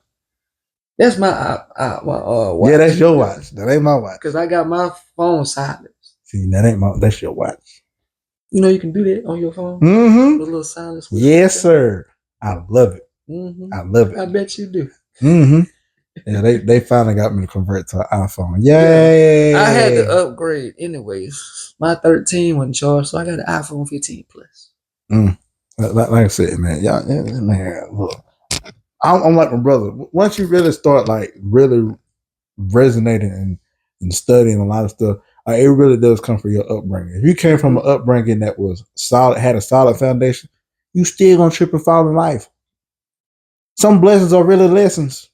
that's my watch. Yeah, that's your watch. That ain't my watch. Because I got my phone silence. See, that's your watch. You know you can do that on your phone. Mm-hmm. With a little silence. Yes, sir. I love it. Mm-hmm. I love it. I bet you do. Mm-hmm. Yeah, they finally got me to convert to an iPhone. Yay! Yeah. I had to upgrade anyways. My 13 wasn't charged, so I got an iPhone 15 Plus. Like I said, man, y'all, man, look, I'm like my brother. Once you really start like really resonating and studying a lot of stuff, it really does come from your upbringing. If you came from an upbringing that was solid, had a solid foundation, you still gonna trip and fall in life. Some blessings are really lessons.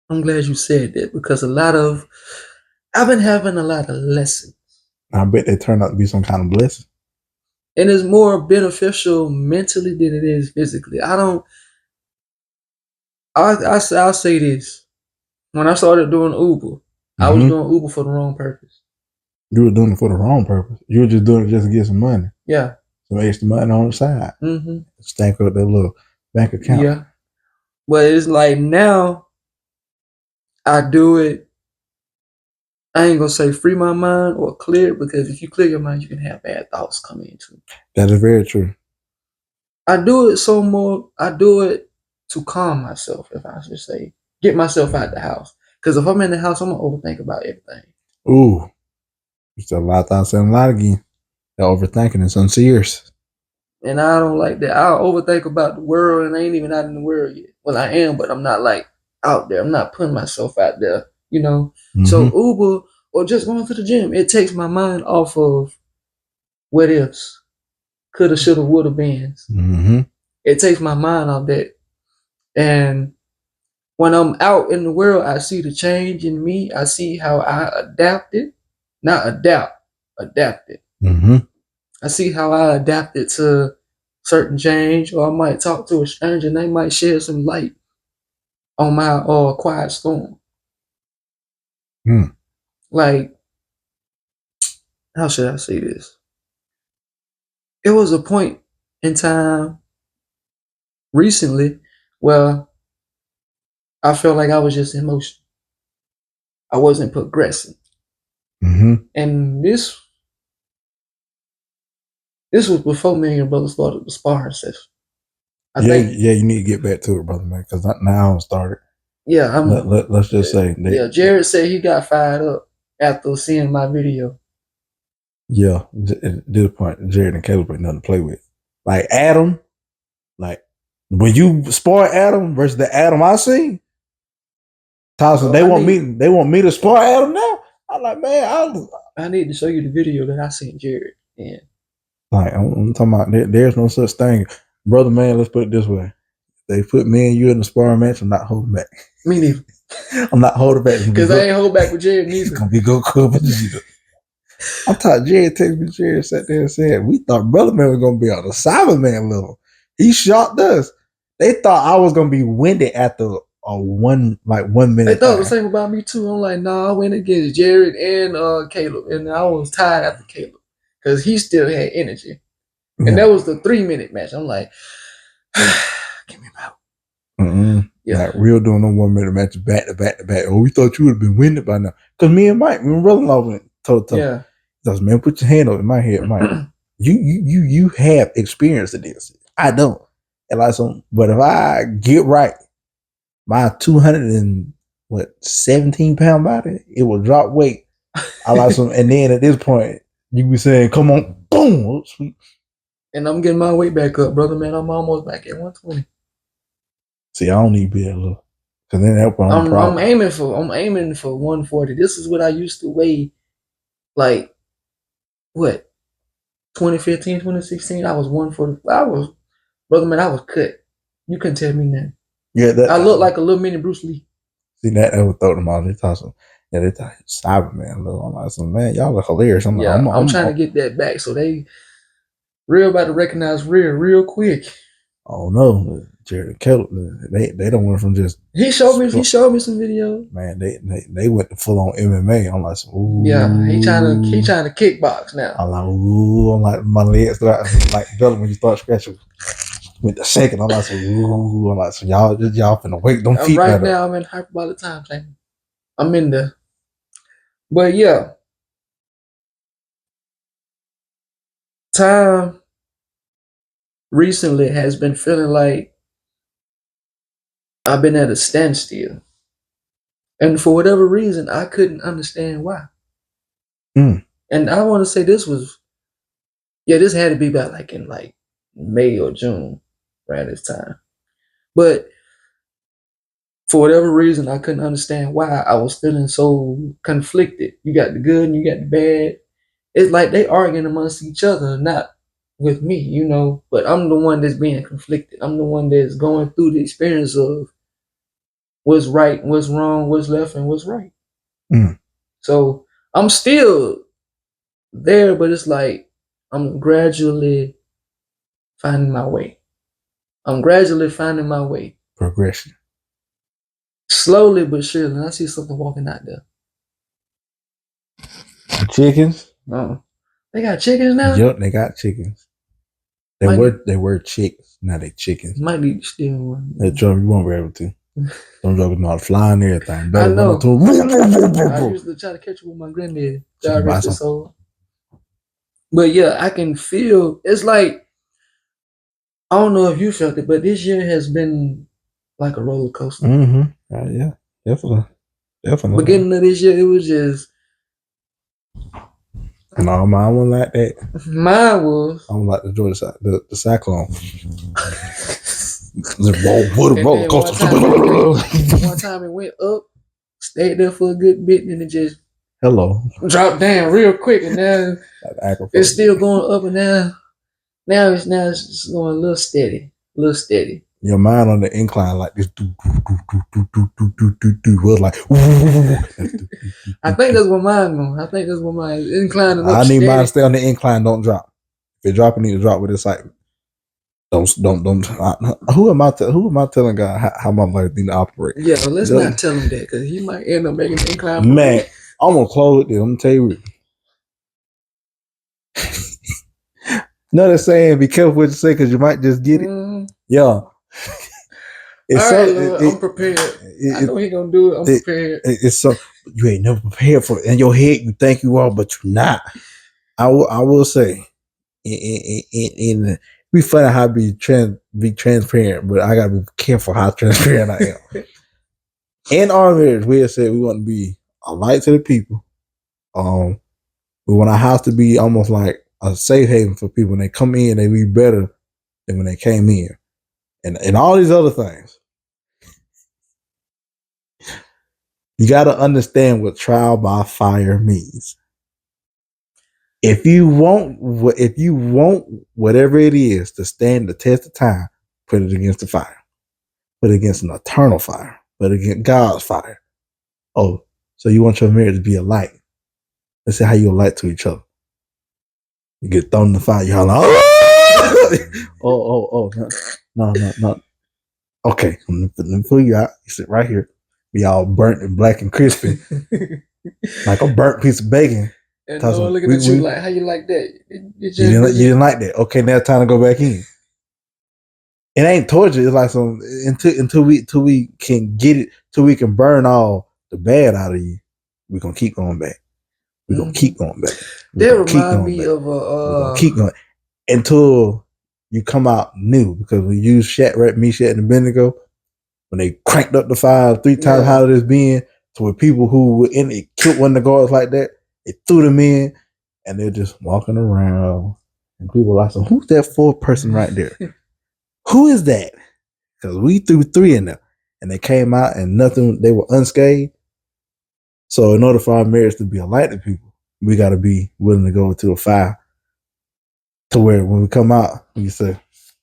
I'm glad you said that because I've been having a lot of lessons. I bet they turn out to be some kind of blessing. And it's more beneficial mentally than it is physically. I'll say this. When I started doing Uber, I was doing Uber for the wrong purpose. You were doing it for the wrong purpose. You were just doing it just to get some money. Yeah. Some extra money on the side. Mm-hmm. Stack up that little bank account. Yeah. But it's like now I do it. I ain't gonna say free my mind or clear it, because if you clear your mind, you can have bad thoughts coming into it. That is very true. I do it to calm myself, if I should say. Get myself out the house. Because if I'm in the house, I'm gonna overthink about everything. Ooh. You said a lot of thoughts and a lot again. That overthinking is unserious. And I don't like that. I'll overthink about the world and I ain't even out in the world yet. Well, I am, but I'm not like out there. I'm not putting myself out there, you know? Mm-hmm. So Uber or just going to the gym, it takes my mind off of what ifs. Coulda, shoulda, woulda, beens. Mm-hmm. It takes my mind off that. And when I'm out in the world, I see the change in me. I see how I adapted. Not adapted. Mm-hmm. I see how I adapted to certain change, or I might talk to a stranger and they might shed some light on my quiet storm. Like, how should I say this? It was a point in time recently where I felt like I was just in motion. I wasn't progressing. Mm-hmm. And this was before me and your brother started the sparring session. Yeah, you need to get back to it, brother, man, because now I'm started. Yeah, let's just say. Jared said he got fired up after seeing my video. Yeah, at this point, Jared and Caleb ain't nothing to play with. Like Adam, like when you spar Adam versus the Adam I see, Tyson, they want me to spar Adam now. I'm like, man, I need to show you the video that I seen Jared in. Like I'm talking about, there's no such thing, brother, man. Let's put it this way: they put me and you in the sparring match. I'm not holding back. Me neither. I'm not holding back because I ain't hold back with Jared neither. It's gonna be good. I'm talking. Jared texted me. Jared sat there and said, "We thought brother man was gonna be on the Cyberman level. He shocked us. They thought I was gonna be winded after a 1 minute. They thought the same about me too. I'm like, nah, I went against Jared and Caleb, and I was tired after Caleb because he still had energy. And Yeah. that was the 3-minute match. I'm like, give me about. Yeah. Like real doing no 1 minute matches back to back to back. Oh, we thought you would have been winning by now. Because me and Mike, my brother-in-law went toe-to-toe. Yeah. He goes, man, put your hand over my head, Mike. You have experience in this. I don't. And like some, but if I get right, my 217-pound body, it will drop weight. I like some, and then at this point, you be saying, "Come on, boom, oh, sweet." And I'm getting my weight back up, brother. Man, I'm almost back at 120. See, I don't need to be that low, because then that's my own problem. I'm aiming for 140. This is what I used to weigh, like what 2015, 2016. I was 140. Brother, man, I was cut. You couldn't tell me that. Yeah, I look like a little mini Bruce Lee. See that would throw them out. They talk some, yeah, they talk Cyberman. I'm like, some man, y'all are hilarious. I'm Yeah, like, I'm trying to get that back. So they real about to recognize real quick. Oh no, Jared Kettle, they don't went from just. He showed me some videos. Man, they went to full on MMA. I'm like, ooh. Yeah, he trying to kickbox now. I'm like, ooh, I'm like, my legs start like developing when you start scratching. With the second, I'm like, ooh, I'm like, so y'all finna wake them feet right now. I'm in hyperbolic time, Shane. I'm in there. But yeah, time recently has been feeling like I've been at a standstill. And for whatever reason, I couldn't understand why. And I want to say this had to be about like in like May or June, around this time. But for whatever reason, I couldn't understand why I was feeling so conflicted. You got the good and you got the bad. It's like they arguing amongst each other, not with me, you know. But I'm the one that's being conflicted. I'm the one that's going through the experience of what's right, what's wrong, what's left, and what's right. So I'm still there, but it's like I'm gradually finding my way. Progression. Slowly but surely. And I see something walking out there. Chickens? Oh. They got chickens now? Yep, they got chickens. They were chicks. Now they chickens. Might need to steal one. That Trump, you won't be able to. Some jokers know how to fly and everything. I know. I used to try to catch with my granddad. God rest his soul. But yeah, I can feel, it's like, I don't know if you felt it, but this year has been like a roller coaster. Yeah, definitely. Beginning of this year, it was just. No, mine wasn't like that. Mine was. I was like the Georgia the Cyclone. roller coaster. One time it went up, stayed there for a good bit, and it just dropped down real quick, and now it's still going up and down. Now it's just going a little steady. Your mind on the incline like this. Was like. I think that's what mine going. I think that's what mine is inclining up. I need mine to stay on the incline. Don't drop. If it drop, it need to drop with excitement. Don't. Who am I telling God how my life need to operate? Yeah, but let's not tell him that because he might end up making the incline. Man, I'm gonna close it. I'm gonna tell you. Another saying, be careful what you say because you might just get it. Yeah. Lord, I'm prepared. I know he gonna do it. I'm prepared. It's so you ain't never prepared for it. In your head, you think you are, but you're not. I will say, in be funny how I be transparent, but I gotta be careful how transparent I am. In our marriage, we have said we want to be a light to the people. We want our house to be almost like a safe haven for people. When they come in, they leave better than when they came in. And all these other things. You got to understand what trial by fire means. If you want whatever it is to stand the test of time, put it against the fire. Put it against an eternal fire. Put it against God's fire. Oh, so you want your marriage to be a light. Let's see how you're a light to each other. You get thrown in the fire, y'all like, oh, no. Okay, let me pull you out. You sit right here. Be all burnt and black and crispy. Like a burnt piece of bacon. And no one looking at you like, how you like that? You didn't like that. Okay, now it's time to go back in. It ain't torture. It's like some until we can get it, till we can burn all the bad out of you. We're gonna keep going back. We're gonna keep going back. That remind me of we're gonna keep going until you come out new. Because we use Shat and Bendigo, when they cranked up the fire 3 times higher than it's been, to where people who were in it killed one of the guards like that, they threw them in, and they're just walking around, and people are like, so who's that 4th person right there? Who is that? Because we threw 3 in there, and they came out and nothing, they were unscathed. So in order for our marriage to be a light to people, we got to be willing to go to a fire, to where when we come out, we say,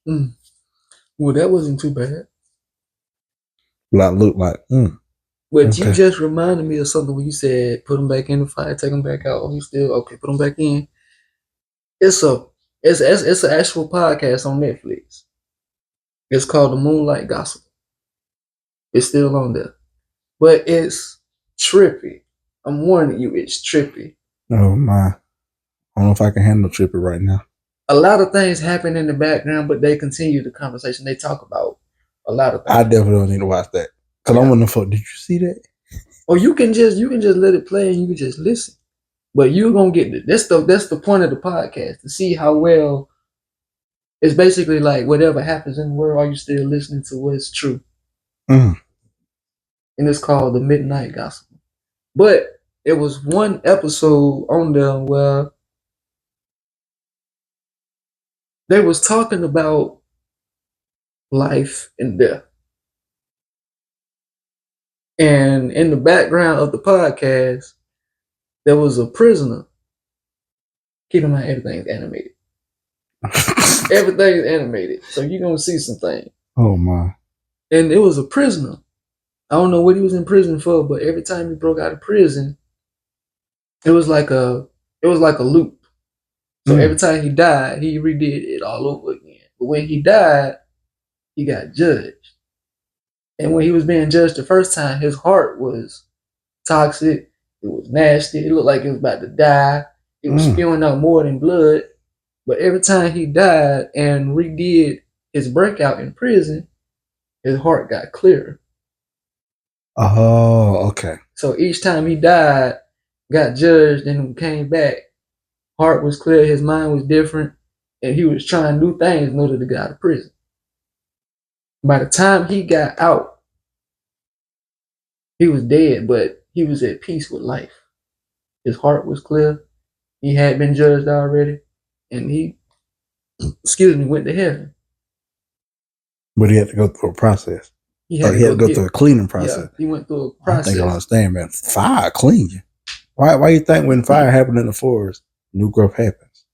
well, that wasn't too bad. Look like, But okay. You just reminded me of something when you said, put them back in the fire, take them back out. Oh, you still, okay, put them back in. It's an actual podcast on Netflix. It's called The Moonlight Gospel. It's still on there. But it's trippy. I'm warning you, it's trippy. Oh my. I don't know if I can handle trippy right now. A lot of things happen in the background, but they continue the conversation. They talk about a lot of things. I definitely don't need to watch that. Because I'm wondering, did you see that? Or you can just let it play and you can just listen. But you're gonna get it. That's the point of the podcast, to see how well it's basically like whatever happens in the world, are you still listening to what's true? And it's called The Midnight Gospel. But it was one episode on there where they was talking about life and death. And in the background of the podcast, there was a prisoner. Keep in mind, everything's animated. Everything's animated. So you're going to see some things. Oh, my. And it was a prisoner. I don't know what he was in prison for, but every time he broke out of prison, it was like a loop. So every time he died, he redid it all over again. But when he died, he got judged. And when he was being judged the first time, his heart was toxic. It was nasty. It looked like it was about to die. It was spewing out more than blood. But every time he died and redid his breakout in prison, his heart got clearer. Oh, okay. So each time he died, got judged, and came back, heart was clear, his mind was different, and he was trying new things in order to get out of prison. By the time he got out, he was dead, but he was at peace with life. His heart was clear. He had been judged already, and he, went to heaven. But he had to go through a process. He had to go through a cleaning process. Yeah, he went through a process. I think I understand, man. Fire clean you. Why you think when fire happened in the forest, new growth happens?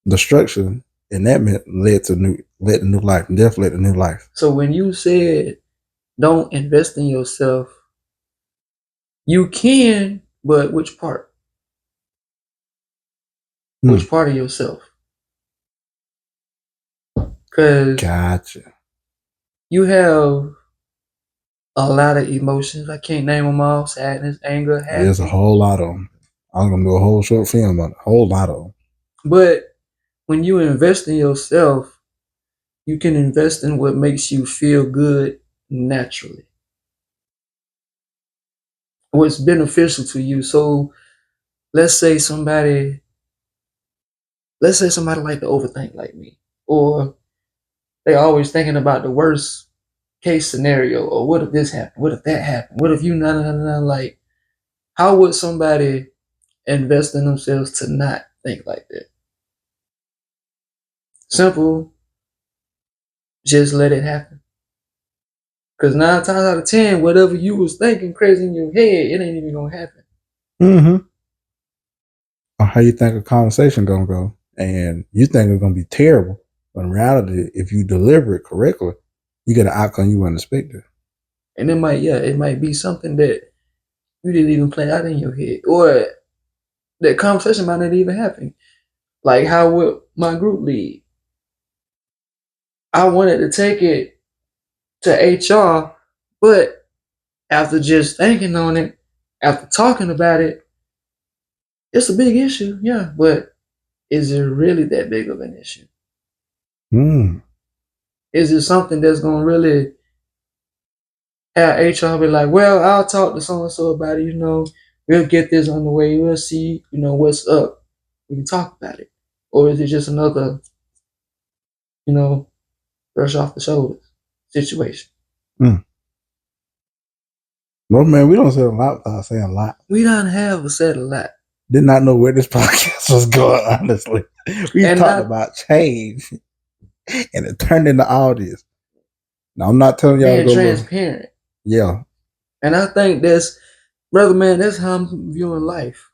Destruction, and that led to new life. Death led to new life. So when you said don't invest in yourself, you can, but which part? Which part of yourself? Because gotcha. You have a lot of emotions. I can't name them all. Sadness, anger, happiness. There's a whole lot of them. I'm going to do a whole short film on it. A whole lot of them. But when you invest in yourself, you can invest in what makes you feel good naturally. What's beneficial to you. So let's say somebody like to overthink like me. Or they always thinking about the worst case scenario, or what if this happened? What if that happened? What if you like, how would somebody invest in themselves to not think like that? Simple. Just let it happen. Because 9 times out of 10, whatever you was thinking crazy in your head, it ain't even gonna happen. Or how you think a conversation gonna go, and you think it's gonna be terrible, but in reality, if you deliver it correctly, you get an outcome you weren't expecting. And it might be something that you didn't even play out in your head, or that conversation might not even happen. Like how with my group lead, I wanted to take it to HR, but after just thinking on it, after talking about it, It's a big issue, yeah, but is it really that big of an issue? Is it something that's gonna really have HR be like, well, I'll talk to so and so about it, we'll get this on the way, we'll see, what's up. We can talk about it. Or is it just another, brush off the shoulders situation? Well, man, we don't say a lot without saying a lot. We don't have said a lot. Did not know where this podcast was going, honestly. We talked about change, and it turned into all this. Now, I'm not telling y'all to go transparent. Yeah. And I think that's, brother, man, that's how I'm viewing life.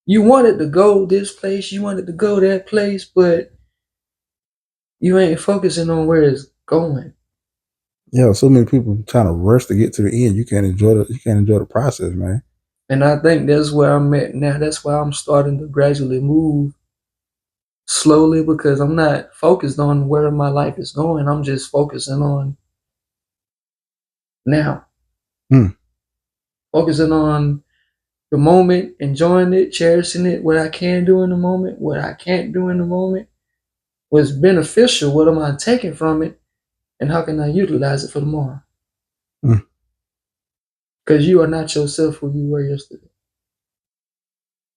You wanted to go this place, you wanted to go that place, but you ain't focusing on where it's going. Yeah, so many people trying to rush to get to the end. You can't enjoy the process, man. And I think that's where I'm at now. That's why I'm starting to gradually move slowly, because I'm not focused on where my life is going. I'm just focusing on now. Focusing on the moment, enjoying it, cherishing it, what I can do in the moment, what I can't do in the moment, what's beneficial, what am I taking from it, and how can I utilize it for tomorrow? Because you are not yourself who you were yesterday.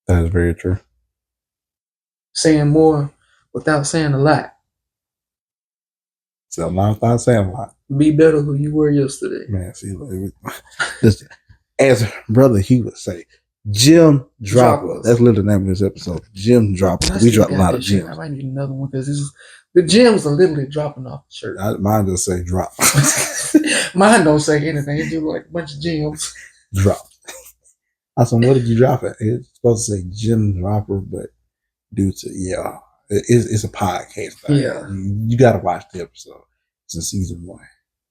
That is very true. Saying more without saying a lot. So not without saying a lot. Be better who you were yesterday. Man, see, listen, as Brother Hugh would say, Gem Dropper. That's literally the name of this episode. Gem Dropper. We drop a lot of gems. I might need another one because the gems are literally dropping off the shirt. Mine just say drop. Mine don't say anything. It's just like a bunch of gems. Drop. I said, what did you drop it? It's supposed to say Gem Dropper, but due to it's a podcast thing. Yeah. You gotta watch the episode. It's in season 1.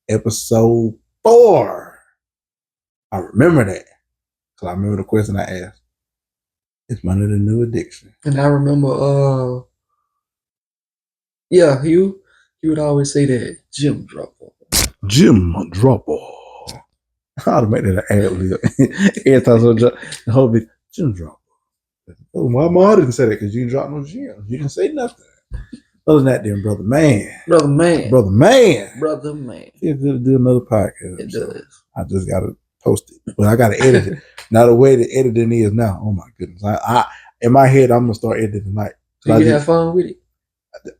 Episode 4. I remember that. Because I remember the question I asked. It's one of the new addiction. And I remember he would always say that Gem Dropper. Gem Dropper. I ought to make that an ad lib. Every time someone drop the whole bit, Gem Dropper. Oh, my mom didn't say that because you didn't drop no gems. You didn't say nothing. Other than that, then, brother man. It do another podcast. It does. I just gotta post it, but I gotta edit it. Now the way the editing is now, oh my goodness! I in my head, I'm gonna start editing tonight. So you have fun with it?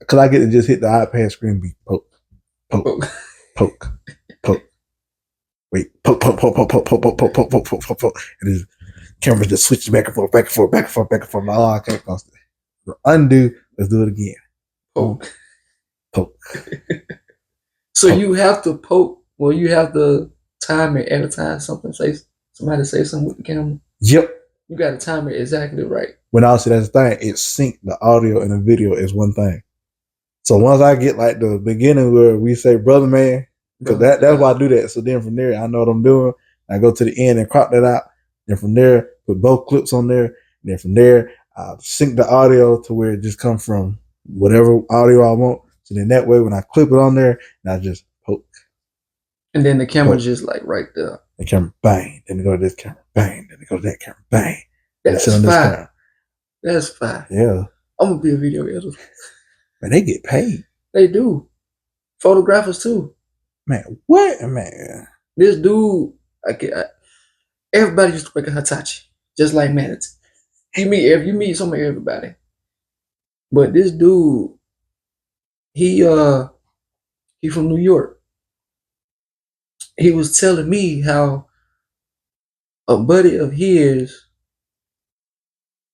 Cause I get to just hit the iPad screen, be poke. Wait, poke, and the camera just switches back and forth. Oh, I can't post it. Undo. Let's do it again. Poke. So you have to poke. Well, you have to time it every time somebody say something with the camera. Yep. You got to time it exactly right. When I say that's the thing, it sync the audio and the video is one thing. So once I get like the beginning where we say brother man, because that's why I do that. So then from there, I know what I'm doing. I go to the end and crop that out. Then from there, put both clips on there. And then from there, I sync the audio to where it just comes from whatever audio I want. So then that way, when I clip it on there, and I just poke. And then the camera just like right there. The camera, bang. Then it go to this camera, bang. Then it go to that camera, bang. That's fine. That's fine. Yeah. I'm going to be a video editor. Man, they get paid. They do. Photographers too. Man, what? Man. This dude, everybody used to work at Hitachi, just like Manatee. If you meet some of everybody. But this dude, he from New York. He was telling me how a buddy of his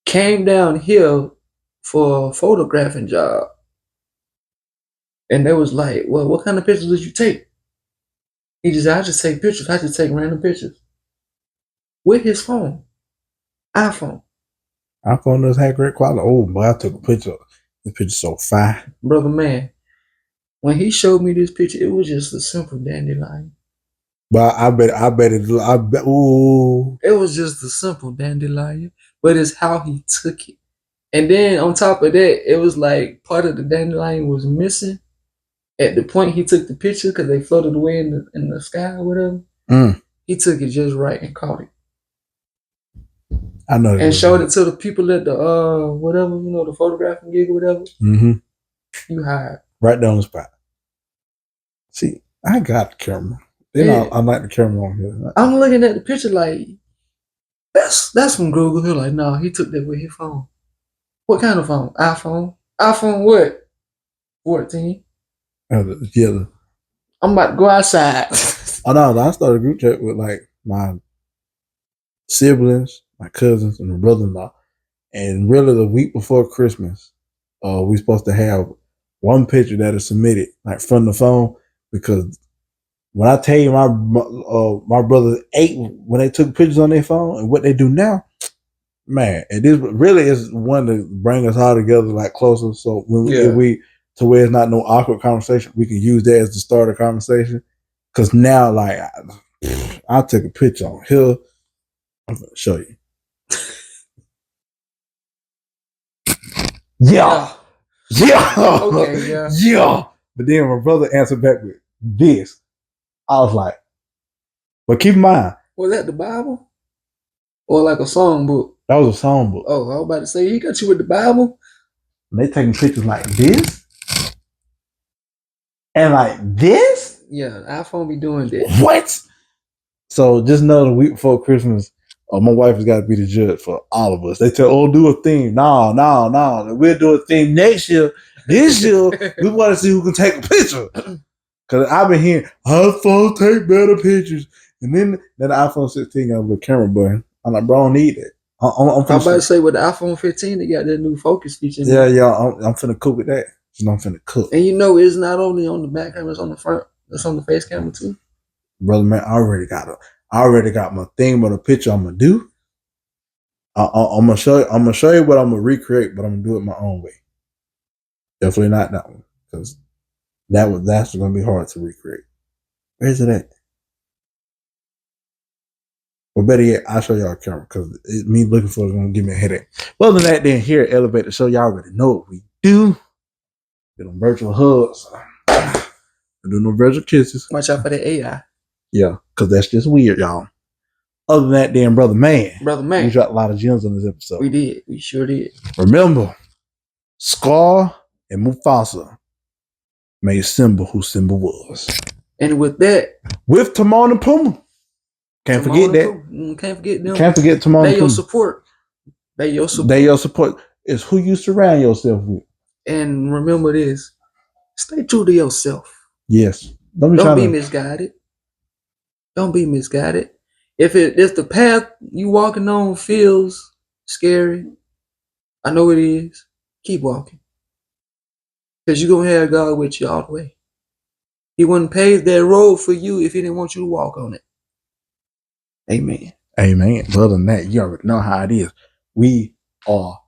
came down here for a photographing job. And they was like, well, what kind of pictures did you take? He just said, I just take pictures. I just take random pictures. With his phone. iPhone does have great quality. Oh, boy, I took a picture. This picture's so fine. Brother man, when he showed me this picture, it was just a simple dandelion. But I bet ooh. It was just a simple dandelion. But it's how he took it. And then on top of that, it was like part of the dandelion was missing at the point he took the picture because they floated away in the sky or whatever. He took it just right and caught it. I know. And showed it to the people at the whatever, the photographing gig or whatever. Mm-hmm. You hired. Right down the spot. See, I got the camera. I like the camera on here. I'm looking at the picture like, that's from Google. He's like, no, he took that with his phone. What kind of phone? iPhone? iPhone what? 14. Yeah. I'm about to go outside. Oh no, I started a group chat with like my siblings, my cousins, and my brother-in-law. And really, the week before Christmas, we supposed to have one picture that is submitted like from the phone, because when I tell you my brothers ate when they took pictures on their phone and what they do now, man, it is really is one to bring us all together like closer. So if we to where it's not no awkward conversation, we can use that as the start of conversation. Because now, like, I took a picture on here. I'm gonna show you. Yeah. Okay, yeah. Yeah. But then my brother answered back with this. I was like, but keep in mind. Was that the Bible? Or like a song book? That was a song book. Oh, I was about to say, he got you with the Bible? And they taking pictures like this. And like this? Yeah, the iPhone be doing that. What? So just know the week before Christmas, my wife has got to be the judge for all of us. They tell, do a theme. No. We'll do a theme next year. This year, we want to see who can take a picture. Because I've been hearing, iPhone take better pictures. And then that iPhone 16 got a little camera button. I'm like, bro, I don't need it. I'm about to say, with the iPhone 15, they got that new focus feature. Yeah, I'm finna cook with that. I'm finna cook. And it's not only on the back camera, it's on the front. It's on the face camera too. Brother, man, I already got my theme of the picture I'm gonna do. I'm gonna show you what I'm gonna recreate, but I'm gonna do it my own way. Definitely not that one, because that's gonna be hard to recreate. Where's it at? Well, better yet, I'll show y'all a camera, because me looking for it's gonna give me a headache. Well, other than that, then here at Elevate the Show, y'all already know what we do. Get them virtual hugs. Do no virtual kisses. Watch out for the AI. Yeah, because that's just weird, y'all. Other than that, then, Brother Man, we dropped a lot of gems on this episode. We did. We sure did. Remember, Scar and Mufasa made Simba who Simba was. And with that, with Timon and Pumbaa. Can't forget that. Can't forget them. Can't forget Timon and Pumbaa. They your support. They your support. It's who you surround yourself with. And remember this. Stay true to yourself. Yes. Don't be misguided. Don't be misguided. If the path you walking on feels scary, I know it is, keep walking. Because you're going to have God with you all the way. He wouldn't pave that road for you if he didn't want you to walk on it. Amen. Amen. Other than that, you already know how it is. We are